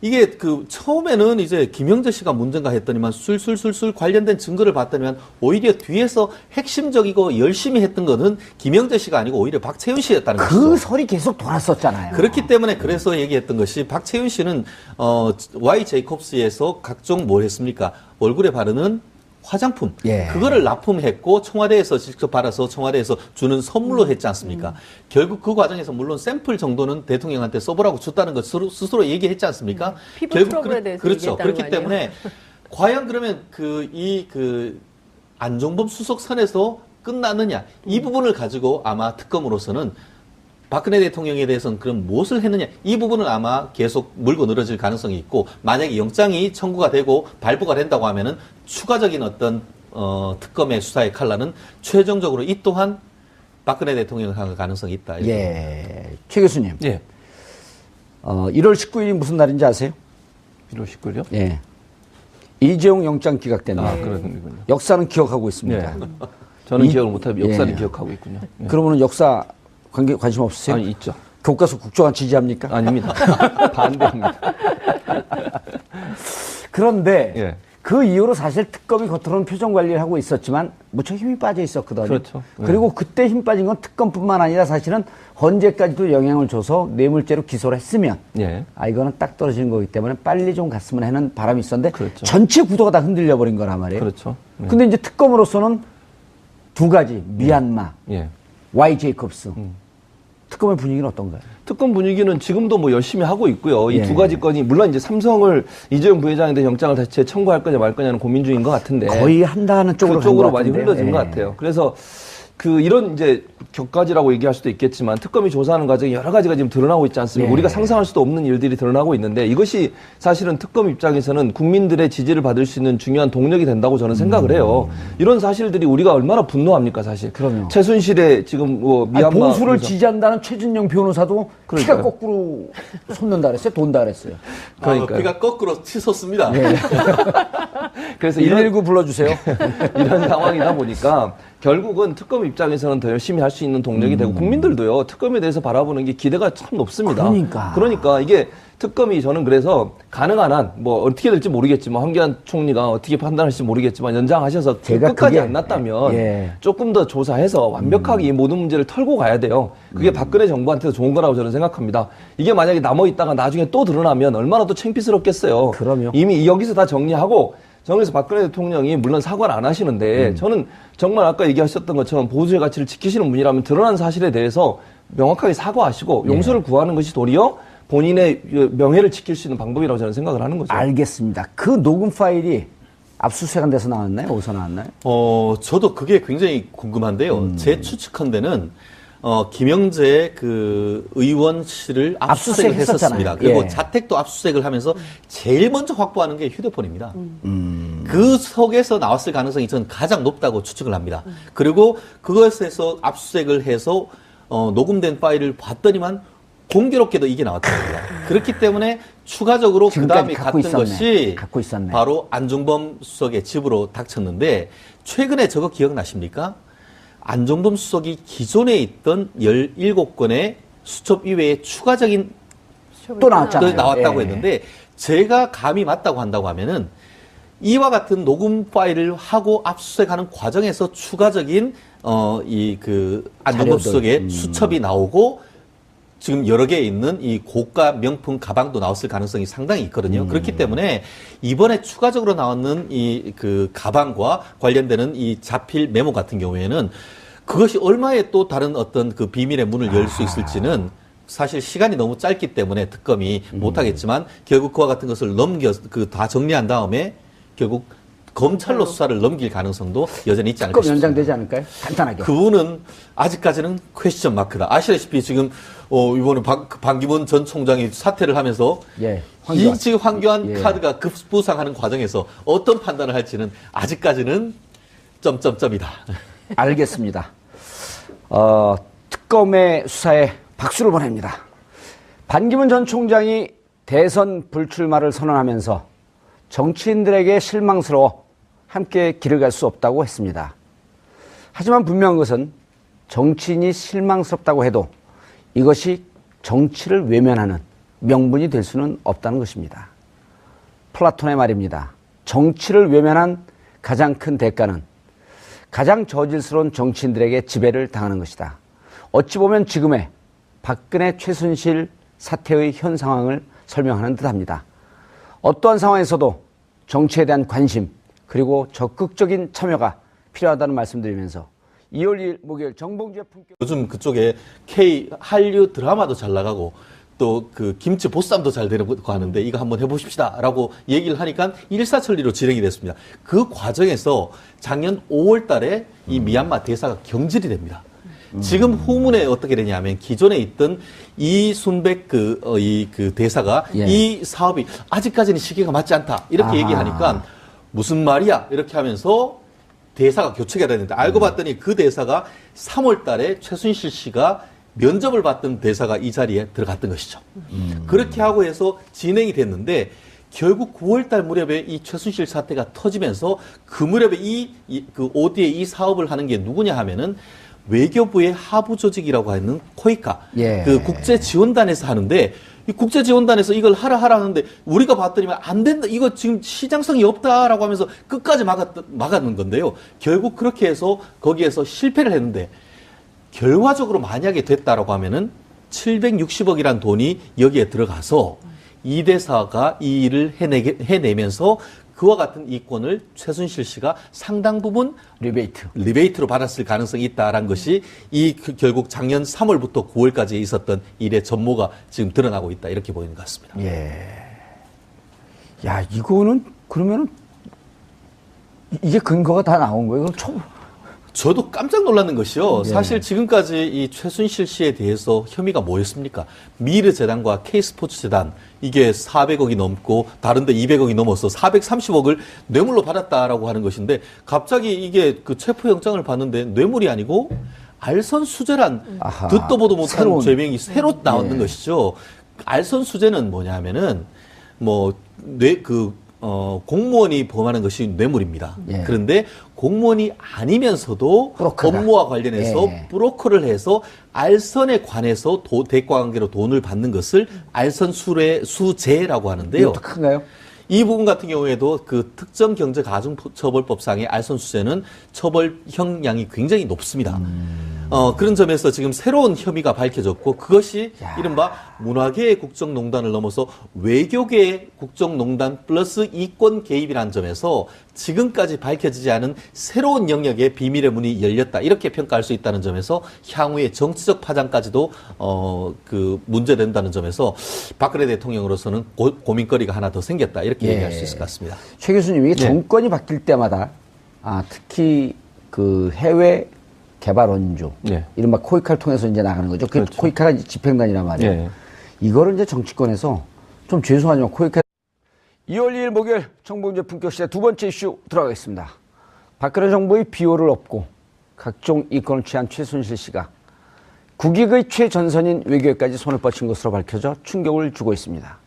이게 그 처음에는 이제 김영재 씨가 문제인가 했더니만 술술술술 관련된 증거를 봤더니만 오히려 뒤에서 핵심적이고 열심히 했던 거는 김영재 씨가 아니고 오히려 박채윤 씨였다는 그 것이죠. 설이 계속 돌았었잖아요. 그렇기 때문에 그래서 얘기했던 것이 박채윤 씨는 Y 제이콥스에서 각종 뭘 했습니까? 얼굴에 바르는 화장품 예. 그거를 납품했고 청와대에서 직접 받아서 청와대에서 주는 선물로 했지 않습니까? 결국 그 과정에서 물론 샘플 정도는 대통령한테 써보라고 줬다는 것 스스로 얘기했지 않습니까? 피부 트러블에 대해서 그렇죠. 얘기했다는 그렇기 거 아니에요? 때문에 과연 그러면 안종범 수석 선에서 끝나느냐 이 부분을 가지고 아마 특검으로서는 박근혜 대통령에 대해서는 그럼 무엇을 했느냐 이 부분은 아마 계속 물고 늘어질 가능성이 있고 만약에 영장이 청구가 되고 발부가 된다고 하면은 추가적인 어떤 특검의 수사의 칼날은 최종적으로 이 또한 박근혜 대통령을 향할 가능성이 있다. 이렇게 예. 최 교수님. 예. 1월 19일이 무슨 날인지 아세요? 1월 19일이요? 예. 이재용 영장 기각된 날. 그렇군요. 역사는 기억하고 있습니다. 네. 저는 기억을 못하고 역사를 예. 기억하고 있군요. 예. 그러면은 역사 관심 없으세요? 아니, 있죠. 교과서 국정화 지지합니까? 아닙니다. 반대입니다. 그런데 예. 그 이후로 사실 특검이 겉으로는 표정 관리를 하고 있었지만 무척 힘이 빠져 있었거든요. 그렇죠. 그리고 그때 힘 빠진 건 특검뿐만 아니라 사실은 헌재까지도 영향을 줘서 뇌물죄로 기소를 했으면 예. 이거는 딱 떨어지는 거기 때문에 빨리 좀 갔으면 하는 바람이 있었는데 그렇죠. 전체 구도가 다 흔들려 버린 거란 말이에요. 그렇죠. 예. 근데 이제 특검으로서는 두 가지 미얀마, 예. Y 제이콥스 특검의 분위기는 어떤가요? 특검 분위기는 지금도 뭐 열심히 하고 있고요. 이 예. 두 가지 건이 물론 이제 삼성을 이재용 부회장에 대해 영장을 다시 청구할 거냐 말 거냐는 고민 중인 것 같은데 거의 한다는 쪽으로 그쪽으로 간것 많이 같은데요. 흘러진 예. 것 같아요. 그래서 이런 이제 격가지라고 얘기할 수도 있겠지만 특검이 조사하는 과정이 여러 가지가 지금 드러나고 있지 않습니까? 네. 우리가 상상할 수도 없는 일들이 드러나고 있는데 이것이 사실은 특검 입장에서는 국민들의 지지를 받을 수 있는 중요한 동력이 된다고 저는 생각을 해요. 이런 사실들이 우리가 얼마나 분노합니까, 사실. 그럼요. 최순실의 지금 뭐 아니, 미얀마 보수를 그래서- 지지한다는 최준영 변호사도 피가 그러니까요. 거꾸로 솟는다 그랬어요? 돈다 그랬어요? 그러니까요. 비가 거꾸로 치솟습니다. 그래서 이런 119 불러주세요. 이런 상황이다 보니까 결국은 특검 입장에서는 더 열심히 할 수 있는 동력이 되고 국민들도요 특검에 대해서 바라보는 게 기대가 참 높습니다. 그러니까. 이게 특검이 저는 그래서 가능한 한 뭐 어떻게 될지 모르겠지만 황교안 총리가 어떻게 판단할지 모르겠지만 연장하셔서 제가 끝까지 그게- 안 났다면 예. 조금 더 조사해서 완벽하게 이 모든 문제를 털고 가야 돼요. 그게 박근혜 정부한테도 좋은 거라고 저는 생각합니다. 이게 만약에 남아 있다가 나중에 또 드러나면 얼마나 또 창피스럽겠어요. 그럼요. 이미 여기서 다 정리하고 정에서 박근혜 대통령이 물론 사과를 안 하시는데 저는 정말 아까 얘기하셨던 것처럼 보수의 가치를 지키시는 분이라면 드러난 사실에 대해서 명확하게 사과하시고 용서를 구하는 것이 도리어 본인의 명예를 지킬 수 있는 방법이라고 저는 생각을 하는 거죠. 알겠습니다. 그 녹음 파일이 압수수색한 데서 나왔나요? 어디서 나왔나요? 저도 그게 굉장히 궁금한데요. 제 추측컨대는 김영재 그 의원실을 압수수색을 압수수색했었잖아요. 했었습니다. 그리고 예. 자택도 압수수색을 하면서 제일 먼저 확보하는 게 휴대폰입니다. 그 속에서 나왔을 가능성이 저는 가장 높다고 추측을 합니다. 그리고 그것에서 압수수색을 해서 녹음된 파일을 봤더니만 공교롭게도 이게 나왔답니다. 그렇기 때문에 추가적으로 그 지금까지 다음에 갖고 갔던 있었네. 것이 갖고 있었네. 바로 안종범 수석의 집으로 닥쳤는데 최근에 저거 기억나십니까? 안종범 수석이 기존에 있던 17건의 수첩 이외에 추가적인 또 나왔잖아요. 또 나왔다고 예. 했는데 제가 감이 맞다고 한다고 하면은 이와 같은 녹음 파일을 하고 압수수색하는 과정에서 추가적인 이 그 안종범 자료들. 수석의 수첩이 나오고 지금 여러 개 있는 이 고가 명품 가방도 나왔을 가능성이 상당히 있거든요. 그렇기 때문에 이번에 추가적으로 나왔는 이 그 가방과 관련되는 이 자필 메모 같은 경우에는 그것이 얼마에 또 다른 어떤 그 비밀의 문을 열 수 있을지는 사실 시간이 너무 짧기 때문에 특검이 못하겠지만 결국 그와 같은 것을 다 정리한 다음에 결국 검찰로 수사를 넘길 가능성도 여전히 있지 않을까 특검 싶습니다. 연장되지 않을까요? 간단하게. 그 부분은 아직까지는 퀘스천 마크다. 아시다시피 지금 이번에 반기문 전 총장이 사퇴를 하면서 예, 황교안. 지금 황교안 예. 카드가 급부상하는 과정에서 어떤 판단을 할지는 아직까지는 점점점이다. 알겠습니다. 특검의 수사에 박수를 보냅니다. 반기문 전 총장이 대선 불출마를 선언하면서 정치인들에게 실망스러워 함께 길을 갈 수 없다고 했습니다. 하지만 분명한 것은 정치인이 실망스럽다고 해도 이것이 정치를 외면하는 명분이 될 수는 없다는 것입니다. 플라톤의 말입니다. 정치를 외면한 가장 큰 대가는 가장 저질스러운 정치인들에게 지배를 당하는 것이다. 어찌 보면 지금의 박근혜 최순실 사태의 현 상황을 설명하는 듯합니다. 어떠한 상황에서도 정치에 대한 관심 그리고 적극적인 참여가 필요하다는 말씀드리면서 2월 2일 목요일 정봉주의 품격 요즘 그쪽에 K 한류 드라마도 잘 나가고 또 그 김치 보쌈도 잘 되고 하는데 이거 한번 해보십시다라고 얘기를 하니까 일사천리로 진행이 됐습니다. 그 과정에서 작년 5월 달에 이 미얀마 대사가 경질이 됩니다. 지금 후문에 어떻게 되냐면 기존에 있던 이순백 그 대사가 예. 이 사업이 아직까지는 시기가 맞지 않다 이렇게 아하. 얘기하니까 무슨 말이야 이렇게 하면서 대사가 교체가 됐는데 알고 봤더니 그 대사가 3월 달에 최순실 씨가 면접을 받던 대사가 이 자리에 들어갔던 것이죠. 그렇게 하고 해서 진행이 됐는데 결국 9월 달 무렵에 이 최순실 사태가 터지면서 그 무렵에 그 ODA 이 사업을 하는 게 누구냐 하면은 외교부의 하부 조직이라고 하는 코이카 예. 그 국제지원단에서 하는데 이 국제지원단에서 이걸 하라 하는데 우리가 봤더니 안 된다 이거 지금 시장성이 없다라고 하면서 끝까지 막았는 건데요. 결국 그렇게 해서 거기에서 실패를 했는데 결과적으로 만약에 됐다라고 하면은 760억이란 돈이 여기에 들어가서 이 대사가 이 일을 해내면서 그와 같은 이권을 최순실 씨가 상당 부분 리베이트로 받았을 가능성이 있다라는 것이 결국 작년 3월부터 9월까지 있었던 일의 전모가 지금 드러나고 있다 이렇게 보이는 것 같습니다. 예. 야, 이거는 그러면은 이게 근거가 다 나온 거예요? 그럼 저도 깜짝 놀랐는 것이요. 사실 지금까지 이 최순실 씨에 대해서 혐의가 뭐였습니까? 미르재단과 K스포츠재단 이게 400억이 넘고 다른데 200억이 넘어서 430억을 뇌물로 받았다라고 하는 것인데 갑자기 이게 그 체포영장을 받는데 뇌물이 아니고 알선수재란 아하. 듣도 보도 못한 새로운. 죄명이 새로 나오는 것이죠. 알선수재는 뭐냐 하면은 공무원이 범하는 것이 뇌물입니다. 예. 그런데 공무원이 아니면서도 브로커가. 업무와 관련해서 예. 브로커를 해서 알선에 관해서 대가 관계로 돈을 받는 것을 알선수재라고 하는데요. 이것도 큰가요? 이 부분 같은 경우에도 그 특정경제가중처벌법상의 알선수재는 처벌 형량이 굉장히 높습니다. 그런 점에서 지금 새로운 혐의가 밝혀졌고 그것이 이른바 문화계의 국정농단을 넘어서 외교계의 국정농단 플러스 이권 개입이라는 점에서 지금까지 밝혀지지 않은 새로운 영역의 비밀의 문이 열렸다 이렇게 평가할 수 있다는 점에서 향후의 정치적 파장까지도 문제된다는 점에서 박근혜 대통령으로서는 고민거리가 하나 더 생겼다 이렇게 얘기할 수 있을 것 같습니다. 최 교수님, 이게 정권이 바뀔 때마다 특히 그 해외 개발 원조, 이른바 코이카를 통해서 이제 나가는 거죠. 그 그렇죠. 코이카가 이제 집행단이란 말이에요. 이거를 이제 정치권에서 좀 죄송하지만 코이카 2월 2일 목요일 정봉재 품격시대 두 번째 이슈 들어가겠습니다. 박근혜 정부의 비호를 업고 각종 이권을 취한 최순실 씨가 국익의 최전선인 외교에까지 손을 뻗친 것으로 밝혀져 충격을 주고 있습니다.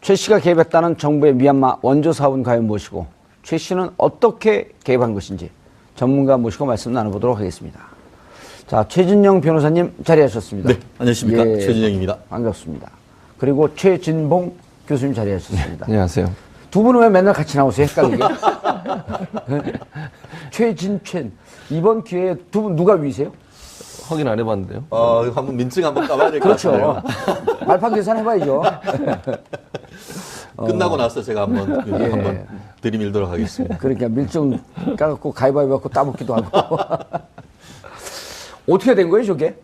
최 씨가 개입했다는 정부의 미얀마 원조 사업은 과연 무엇이고 최 씨는 어떻게 개입한 것인지 전문가 모시고 말씀 나눠보도록 하겠습니다. 자, 최진영 변호사님 자리하셨습니다. 네, 안녕하십니까. 최진영입니다. 반갑습니다. 그리고 최진봉 교수님 자리하셨습니다. 안녕하세요. 두 분은 왜 맨날 같이 나오세요? 헷갈리게. 최진첸. 이번 기회에 두 분 누가 위세요? 확인 안 해봤는데요. 한번 민증 한번 까봐야 될 것 그렇죠. 같아요. 말판 계산 해봐야죠. 끝나고 나서 제가 한번 들이밀도록 하겠습니다. 그러니까 밀증 까갖고 가위바위보 갖고 따먹기도 하고. 어떻게 된 거예요, 저게?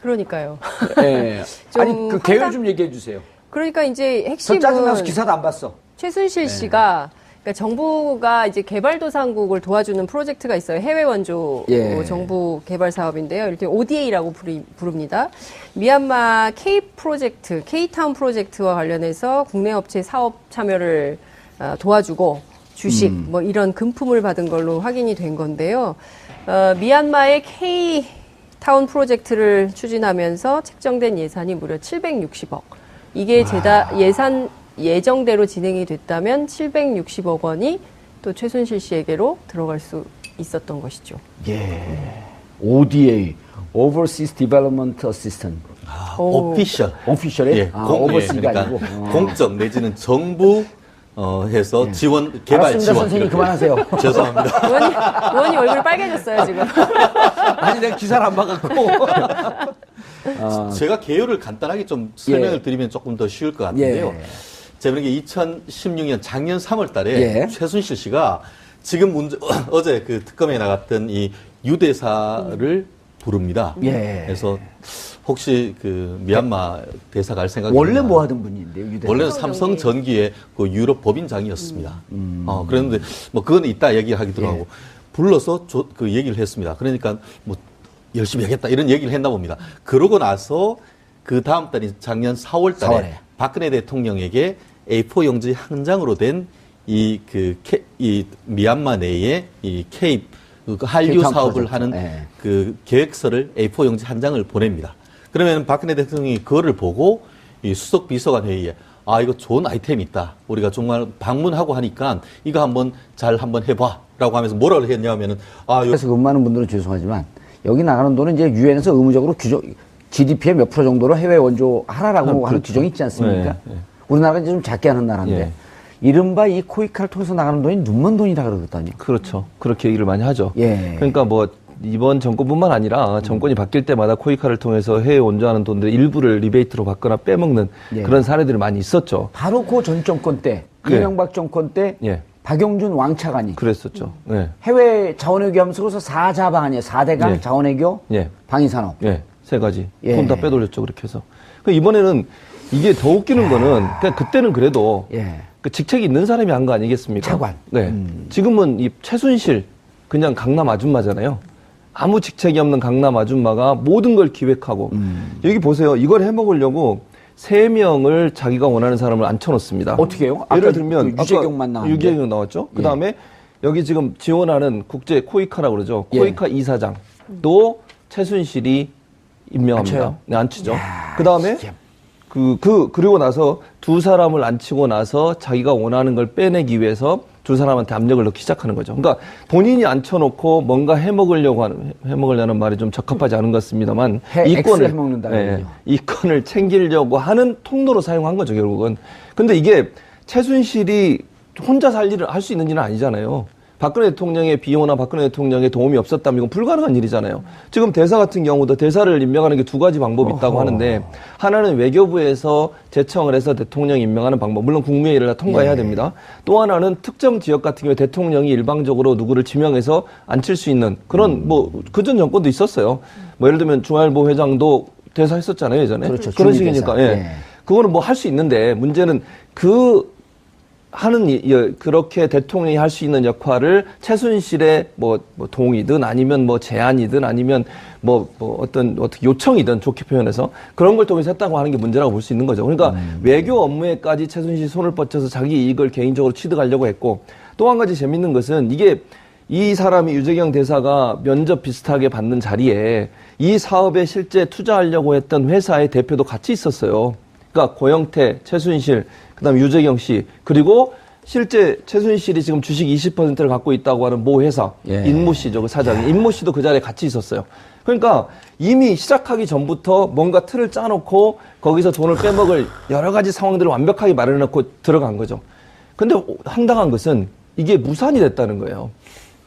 그러니까요. 예. 좀 아니, 그 계획 좀 얘기해 주세요. 그러니까 이제 저 핵심은 짜증나서 기사도 안 봤어. 최순실 씨가 그러니까 정부가 이제 개발도상국을 도와주는 프로젝트가 있어요. 해외 원조 정부 개발 사업인데요. 이렇게 ODA라고 부릅니다. 미얀마 K타운 프로젝트와 관련해서 국내 업체 사업 참여를 도와주고 주식 뭐 이런 금품을 받은 걸로 확인이 된 건데요. 미얀마의 K타운 프로젝트를 추진하면서 책정된 예산이 무려 760억. 이게 예정대로 진행이 됐다면 760억 원이 또 최순실 씨에게로 들어갈 수 있었던 것이죠. 예. ODA, Overseas Development Assistant. 오피셜. 오피셜이에요? 예, 오버시가 그러니까 아니고. 공적 내지는 정부 해서 지원, 개발 알았습니다, 지원. 선생님 이렇게. 그만하세요. 죄송합니다. 의원님 얼굴이 빨개졌어요, 지금. 아니, 내가 기사를 안 봐갖고. 제가 개요를 간단하게 좀 설명을 드리면 조금 더 쉬울 것 같은데요. 제가 2016년 작년 3월 달에 최순실 씨가 지금 어제 그 특검에 나갔던 이 유대사를 부릅니다. 그래서 혹시 그 미얀마 대사 갈 생각이 원래 뭐 하던 분인데요, 유대사? 원래는 삼성 전기의 그 유럽 법인장이었습니다. 그랬는데 뭐 그건 이따 얘기하기도 하고 불러서 그 얘기를 했습니다. 그러니까 뭐 열심히 하겠다 이런 얘기를 했나 봅니다. 그러고 나서 그 다음 달인 작년 4월 달에 4월에. 박근혜 대통령에게 A4 용지 한 장으로 된 이 미얀마 내에 이 그 한류 케이타운 사업을 프로젝트. 하는 네. 그 계획서를 A4 용지 한 장을 보냅니다. 그러면 박근혜 대통령이 그거를 보고 이 수석 비서관 회의에 아, 이거 좋은 아이템이 있다. 우리가 정말 방문하고 하니까 이거 한번 해봐. 라고 하면서 뭐라고 했냐면은 그래서 근무하는 분들은 죄송하지만 여기 나가는 돈은 이제 유엔에서 의무적으로 규정 GDP의 몇 프로 정도로 해외 원조 하라라고 하는 그렇죠. 규정이 있지 않습니까? 네. 우리나라가 이제 좀 작게 하는 나라인데 예. 이른바 이 코이카를 통해서 나가는 돈이 눈먼 돈이다 그러거든요. 그렇죠. 그렇게 얘기를 많이 하죠. 예. 그러니까 뭐 이번 정권뿐만 아니라 정권이 바뀔 때마다 코이카를 통해서 해외 원조하는 돈들 일부를 리베이트로 받거나 빼먹는 예. 그런 사례들이 많이 있었죠. 바로 그 전 정권 때 예. 이명박 정권 때 예. 박용준 왕차관이 그랬었죠. 네. 해외 자원외교 하면서 그래서 4자방 아니에요. 4대강 예. 자원외교 예. 방위산업. 예. 세 가지. 예. 돈 다 빼돌렸죠. 그렇게 해서. 이번에는 이게 더 웃기는 거는 그냥 그때는 그래도 예. 그 직책이 있는 사람이 한 거 아니겠습니까? 차관. 네. 지금은 이 최순실 그냥 강남 아줌마잖아요. 아무 직책이 없는 강남 아줌마가 모든 걸 기획하고 여기 보세요. 이걸 해먹으려고 3명을 자기가 원하는 사람을 앉혀놓습니다. 어떻게 해요? 예를 아까 들면 그 유재경만 나왔는데. 유재경 나왔죠. 그 다음에 여기 지금 지원하는 국제 코이카라고 그러죠. 예. 코이카 이사장도 최순실이 임명합니다. 앉혀요? 네, 앉히죠. 야, 그 다음에 진짜. 그리고 나서 두 사람을 앉히고 나서 자기가 원하는 걸 빼내기 위해서 두 사람한테 압력을 넣기 시작하는 거죠. 그러니까 본인이 앉혀놓고 뭔가 해먹으려는 말이 좀 적합하지 않은 것 같습니다만 X를 해먹는다 예, 그러죠. 이권을 챙기려고 하는 통로로 사용한 거죠, 결국은. 근데 이게 최순실이 혼자 살 일을 할 수 있는 일은 아니잖아요. 박근혜 대통령의 비호나 박근혜 대통령의 도움이 없었다면 이건 불가능한 일이잖아요. 지금 대사 같은 경우도 대사를 임명하는 게 2가지 방법이 있다고 하는데 하나는 외교부에서 제청을 해서 대통령 임명하는 방법. 물론 국무회의를 다 통과해야 예. 됩니다. 또 하나는 특정 지역 같은 경우에 대통령이 일방적으로 누구를 지명해서 앉힐 수 있는 그런 뭐 그전 정권도 있었어요. 뭐 예를 들면 중앙일보 회장도 대사했었잖아요, 예전에. 그렇죠. 그런 중위 식이니까. 대사. 예. 예. 그거는 뭐 할 수 있는데 문제는 그렇게 대통령이 할 수 있는 역할을 최순실의 뭐 동의든 아니면 뭐 제안이든 아니면 뭐 어떤 요청이든 좋게 표현해서 그런 걸 통해서 했다고 하는 게 문제라고 볼 수 있는 거죠. 그러니까 외교 업무에까지 최순실이 손을 뻗쳐서 자기 이익을 개인적으로 취득하려고 했고 또 한 가지 재밌는 것은 이게 이 사람이 유재경 대사가 면접 비슷하게 받는 자리에 이 사업에 실제 투자하려고 했던 회사의 대표도 같이 있었어요. 그러니까 고영태, 최순실, 그다음에 유재경 씨, 그리고 실제 최순실이 지금 주식 20%를 갖고 있다고 하는 모 회사, 예. 인모 씨죠, 그 사장이. 인모 씨도 그 자리에 같이 있었어요. 그러니까 이미 시작하기 전부터 뭔가 틀을 짜놓고 거기서 돈을 빼먹을 여러 가지 상황들을 완벽하게 마련해놓고 들어간 거죠. 근데 황당한 것은 이게 무산이 됐다는 거예요.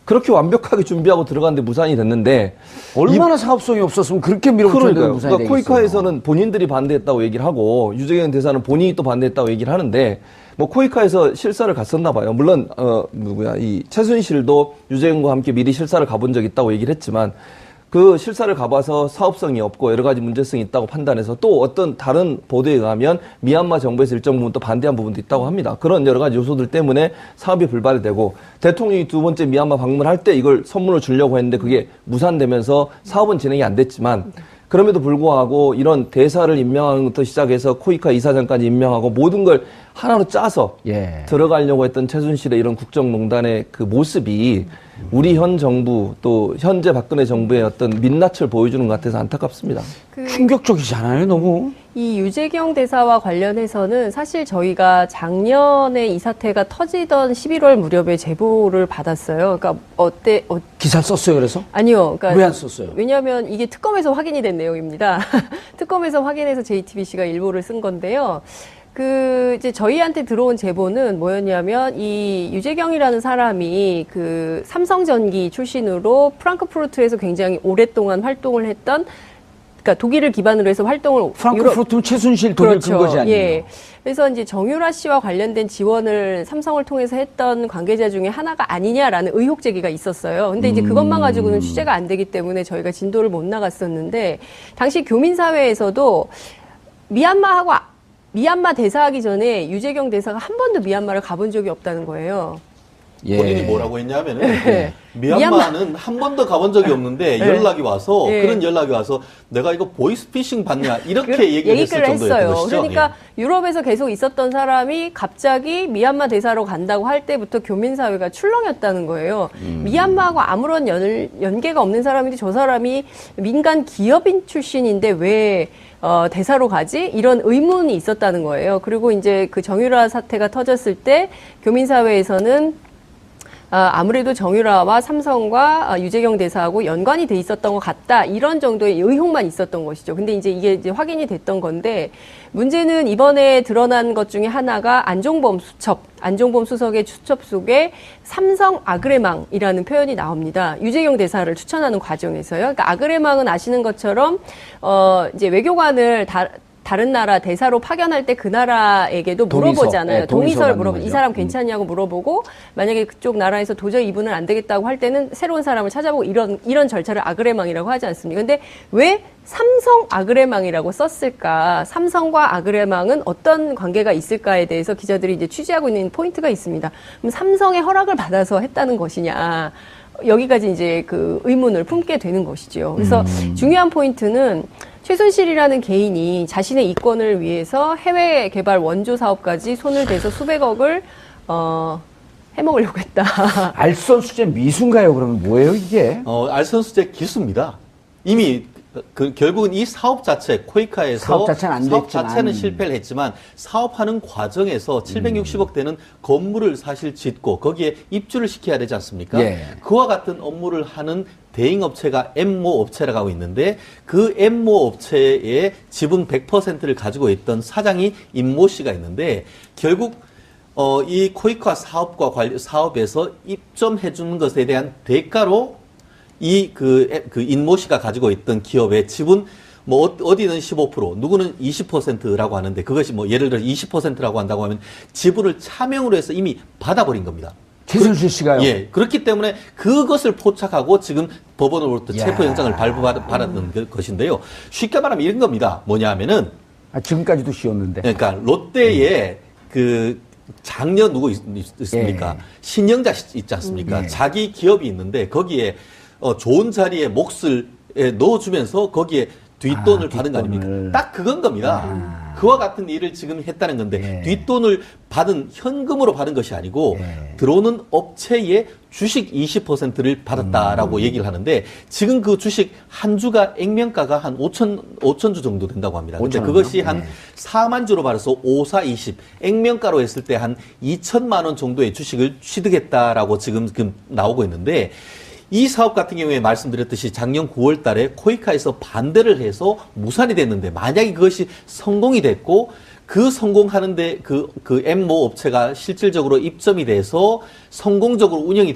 그렇게 완벽하게 준비하고 들어갔는데 무산이 됐는데 얼마나 사업성이 없었으면 그렇게 밀어붙였는데 그러니까요. 무산이 그러니까 코이카에서는 본인들이 반대했다고 얘기를 하고 유재경 대사는 본인이 또 반대했다고 얘기를 하는데 뭐 코이카에서 실사를 갔었나 봐요. 물론 이 최순실도 유재경과 함께 미리 실사를 가본 적이 있다고 얘기를 했지만 그 실사를 가봐서 사업성이 없고 여러 가지 문제성이 있다고 판단해서 또 어떤 다른 보도에 의하면 미얀마 정부에서 일정 부분 또 반대한 부분도 있다고 합니다. 그런 여러 가지 요소들 때문에 사업이 불발이 되고 대통령이 2번째 미얀마 방문할 때 이걸 선물을 주려고 했는데 그게 무산되면서 사업은 진행이 안 됐지만 그럼에도 불구하고 이런 대사를 임명하는 것부터 시작해서 코이카 이사장까지 임명하고 모든 걸 하나로 짜서 예. 들어가려고 했던 최순실의 이런 국정농단의 그 모습이 우리 현 정부 또 현재 박근혜 정부의 어떤 민낯을 보여주는 것 같아서 안타깝습니다. 충격적이잖아요, 너무. 이 유재경 대사와 관련해서는 사실 저희가 작년에 이 사태가 터지던 11월 무렵에 제보를 받았어요. 그러니까 기사 썼어요, 그래서? 아니요. 그러니까 왜 안 썼어요? 왜냐하면 이게 특검에서 확인이 된 내용입니다. 특검에서 확인해서 JTBC가 일보를 쓴 건데요. 이제 저희한테 들어온 제보는 뭐였냐면, 이 유재경이라는 사람이 그 삼성전기 출신으로 프랑크푸르트에서 굉장히 오랫동안 활동을 했던, 그러니까 독일을 기반으로 해서 활동을. 프랑크푸르트는 최순실 독일 그렇죠. 근거지 아니에요? 예. 그래서 이제 정유라 씨와 관련된 지원을 삼성을 통해서 했던 관계자 중에 하나가 아니냐라는 의혹 제기가 있었어요. 근데 이제 그것만 가지고는 취재가 안 되기 때문에 저희가 진도를 못 나갔었는데, 당시 교민사회에서도 미얀마 대사하기 전에 유재경 대사가 한 번도 미얀마를 가본 적이 없다는 거예요. 예. 본인이 뭐라고 했냐면은 네. 미얀마는 한 번도 가본 적이 없는데 연락이 와서 네. 그런 연락이 와서 내가 이거 보이스피싱 받냐 이렇게 얘기를 했을 얘기를 정도였던 했어요. 것이죠. 그러니까 유럽에서 계속 있었던 사람이 갑자기 미얀마 대사로 간다고 할 때부터 교민사회가 출렁였다는 거예요. 미얀마하고 아무런 연계가 없는 사람인데 저 사람이 민간 기업인 출신인데 왜 대사로 가지? 이런 의문이 있었다는 거예요. 그리고 이제 그 정유라 사태가 터졌을 때 교민사회에서는 아무래도 정유라와 삼성과 유재경 대사하고 연관이 돼 있었던 것 같다. 이런 정도의 의혹만 있었던 것이죠. 근데 이제 이게 이제 확인이 됐던 건데 문제는 이번에 드러난 것 중에 하나가 안종범 수석의 수첩 속에 삼성 아그레망이라는 표현이 나옵니다. 유재경 대사를 추천하는 과정에서요. 그러니까 아그레망은 아시는 것처럼 이제 외교관을 다른 나라 대사로 파견할 때 그 나라에게도 물어보잖아요. 네, 동의서를 받는 물어보고 이 거죠. 사람 괜찮냐고 물어보고 만약에 그쪽 나라에서 도저히 이분은 안 되겠다고 할 때는 새로운 사람을 찾아보고 이런 절차를 아그레망이라고 하지 않습니까? 근데 왜 삼성 아그레망이라고 썼을까? 삼성과 아그레망은 어떤 관계가 있을까에 대해서 기자들이 이제 취재하고 있는 포인트가 있습니다. 그럼 삼성의 허락을 받아서 했다는 것이냐? 여기까지 이제 그 의문을 품게 되는 것이죠. 그래서 중요한 포인트는 최순실이라는 개인이 자신의 이권을 위해서 해외 개발 원조 사업까지 손을 대서 수백억을 해먹으려고 했다. 알선 수재 미수인가요? 그러면 뭐예요 이게? 알선수재 기수입니다. 이미 결국은 이 사업 자체 코이카에서 사업 자체는 안 사업 됐지만. 자체는 실패를 했지만 사업하는 과정에서 760억 되는 건물을 사실 짓고 거기에 입주를 시켜야 되지 않습니까? 예. 그와 같은 업무를 하는 대행업체가 엠모 업체라고 하고 있는데 그 엠모 업체의 지분 100%를 가지고 있던 사장이 임모 씨가 있는데 결국 이 코이카 사업에서 입점해 주는 것에 대한 대가로 그 인모 씨가 가지고 있던 기업의 지분 뭐 어디는 15%, 누구는 20%라고 하는데 그것이 뭐 예를 들어 20%라고 한다고 하면 지분을 차명으로 해서 이미 받아버린 겁니다. 최순실 씨가요? 예. 그렇기 때문에 그것을 포착하고 지금 법원으로부터 야. 체포영장을 발부받았던 것인데요. 쉽게 말하면 이런 겁니다. 뭐냐 하면은 지금까지도 씌웠는데. 그러니까 롯데에 그 장녀 누구 있습니까? 예. 신영자 있지 않습니까? 예. 자기 기업이 있는데 거기에 좋은 자리에 몫을 넣어주면서 거기에 뒷돈을 받은 거 뒷돈을. 아닙니까? 딱 그건 겁니다. 그와 같은 일을 지금 했다는 건데 예. 뒷돈을 받은 현금으로 받은 것이 아니고 예. 들어오는 업체의 주식 20%를 받았다라고 얘기를 하는데 지금 그 주식 한 주가 액면가가 한 5천 주 정도 된다고 합니다. 근데 5천 그것이 원이요? 한 4만 주로 받아서 5, 4, 20 액면가로 했을 때 한 2천만 원 정도의 주식을 취득했다라고 지금 나오고 있는데 이 사업 같은 경우에 말씀드렸듯이 작년 9월 달에 코이카에서 반대를 해서 무산이 됐는데 만약에 그것이 성공이 됐고 그 성공하는데 그 엠모 업체가 실질적으로 입점이 돼서 성공적으로 운영이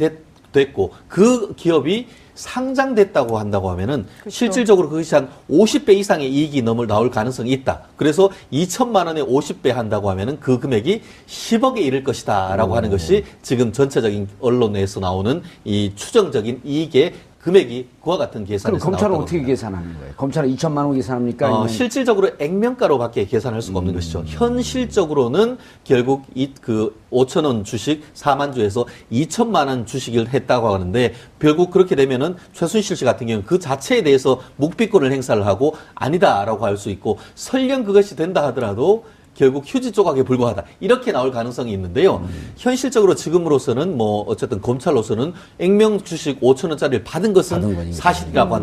됐고 그 기업이 상장됐다고 한다고 하면은 그렇죠. 실질적으로 그것이 한 50배 이상의 이익이 나올 가능성이 있다. 그래서 2천만 원에 50배 한다고 하면은 그 금액이 10억에 이를 것이다라고 하는 것이 지금 전체적인 언론에서 나오는 이 추정적인 이익의 금액이 그와 같은 그럼 계산에서 검찰은 나왔다고 어떻게 합니다. 계산하는 거예요? 검찰은 2천만 원 계산합니까? 아니면 실질적으로 액면가로밖에 계산할 수가 없는 것이죠. 현실적으로는 결국 5천 원 주식 4만 주에서 2천만 원 주식을 했다고 하는데 결국 그렇게 되면은 최순실 씨 같은 경우는 그 자체에 대해서 묵비권을 행사를 하고 아니다라고 할 수 있고 설령 그것이 된다 하더라도 결국 휴지 조각에 불과하다. 이렇게 나올 가능성이 있는데요. 현실적으로 지금으로서는 뭐 어쨌든 검찰로서는 액면 주식 5천 원짜리를 받은 것은 받은 거니까. 사실이라고 한다.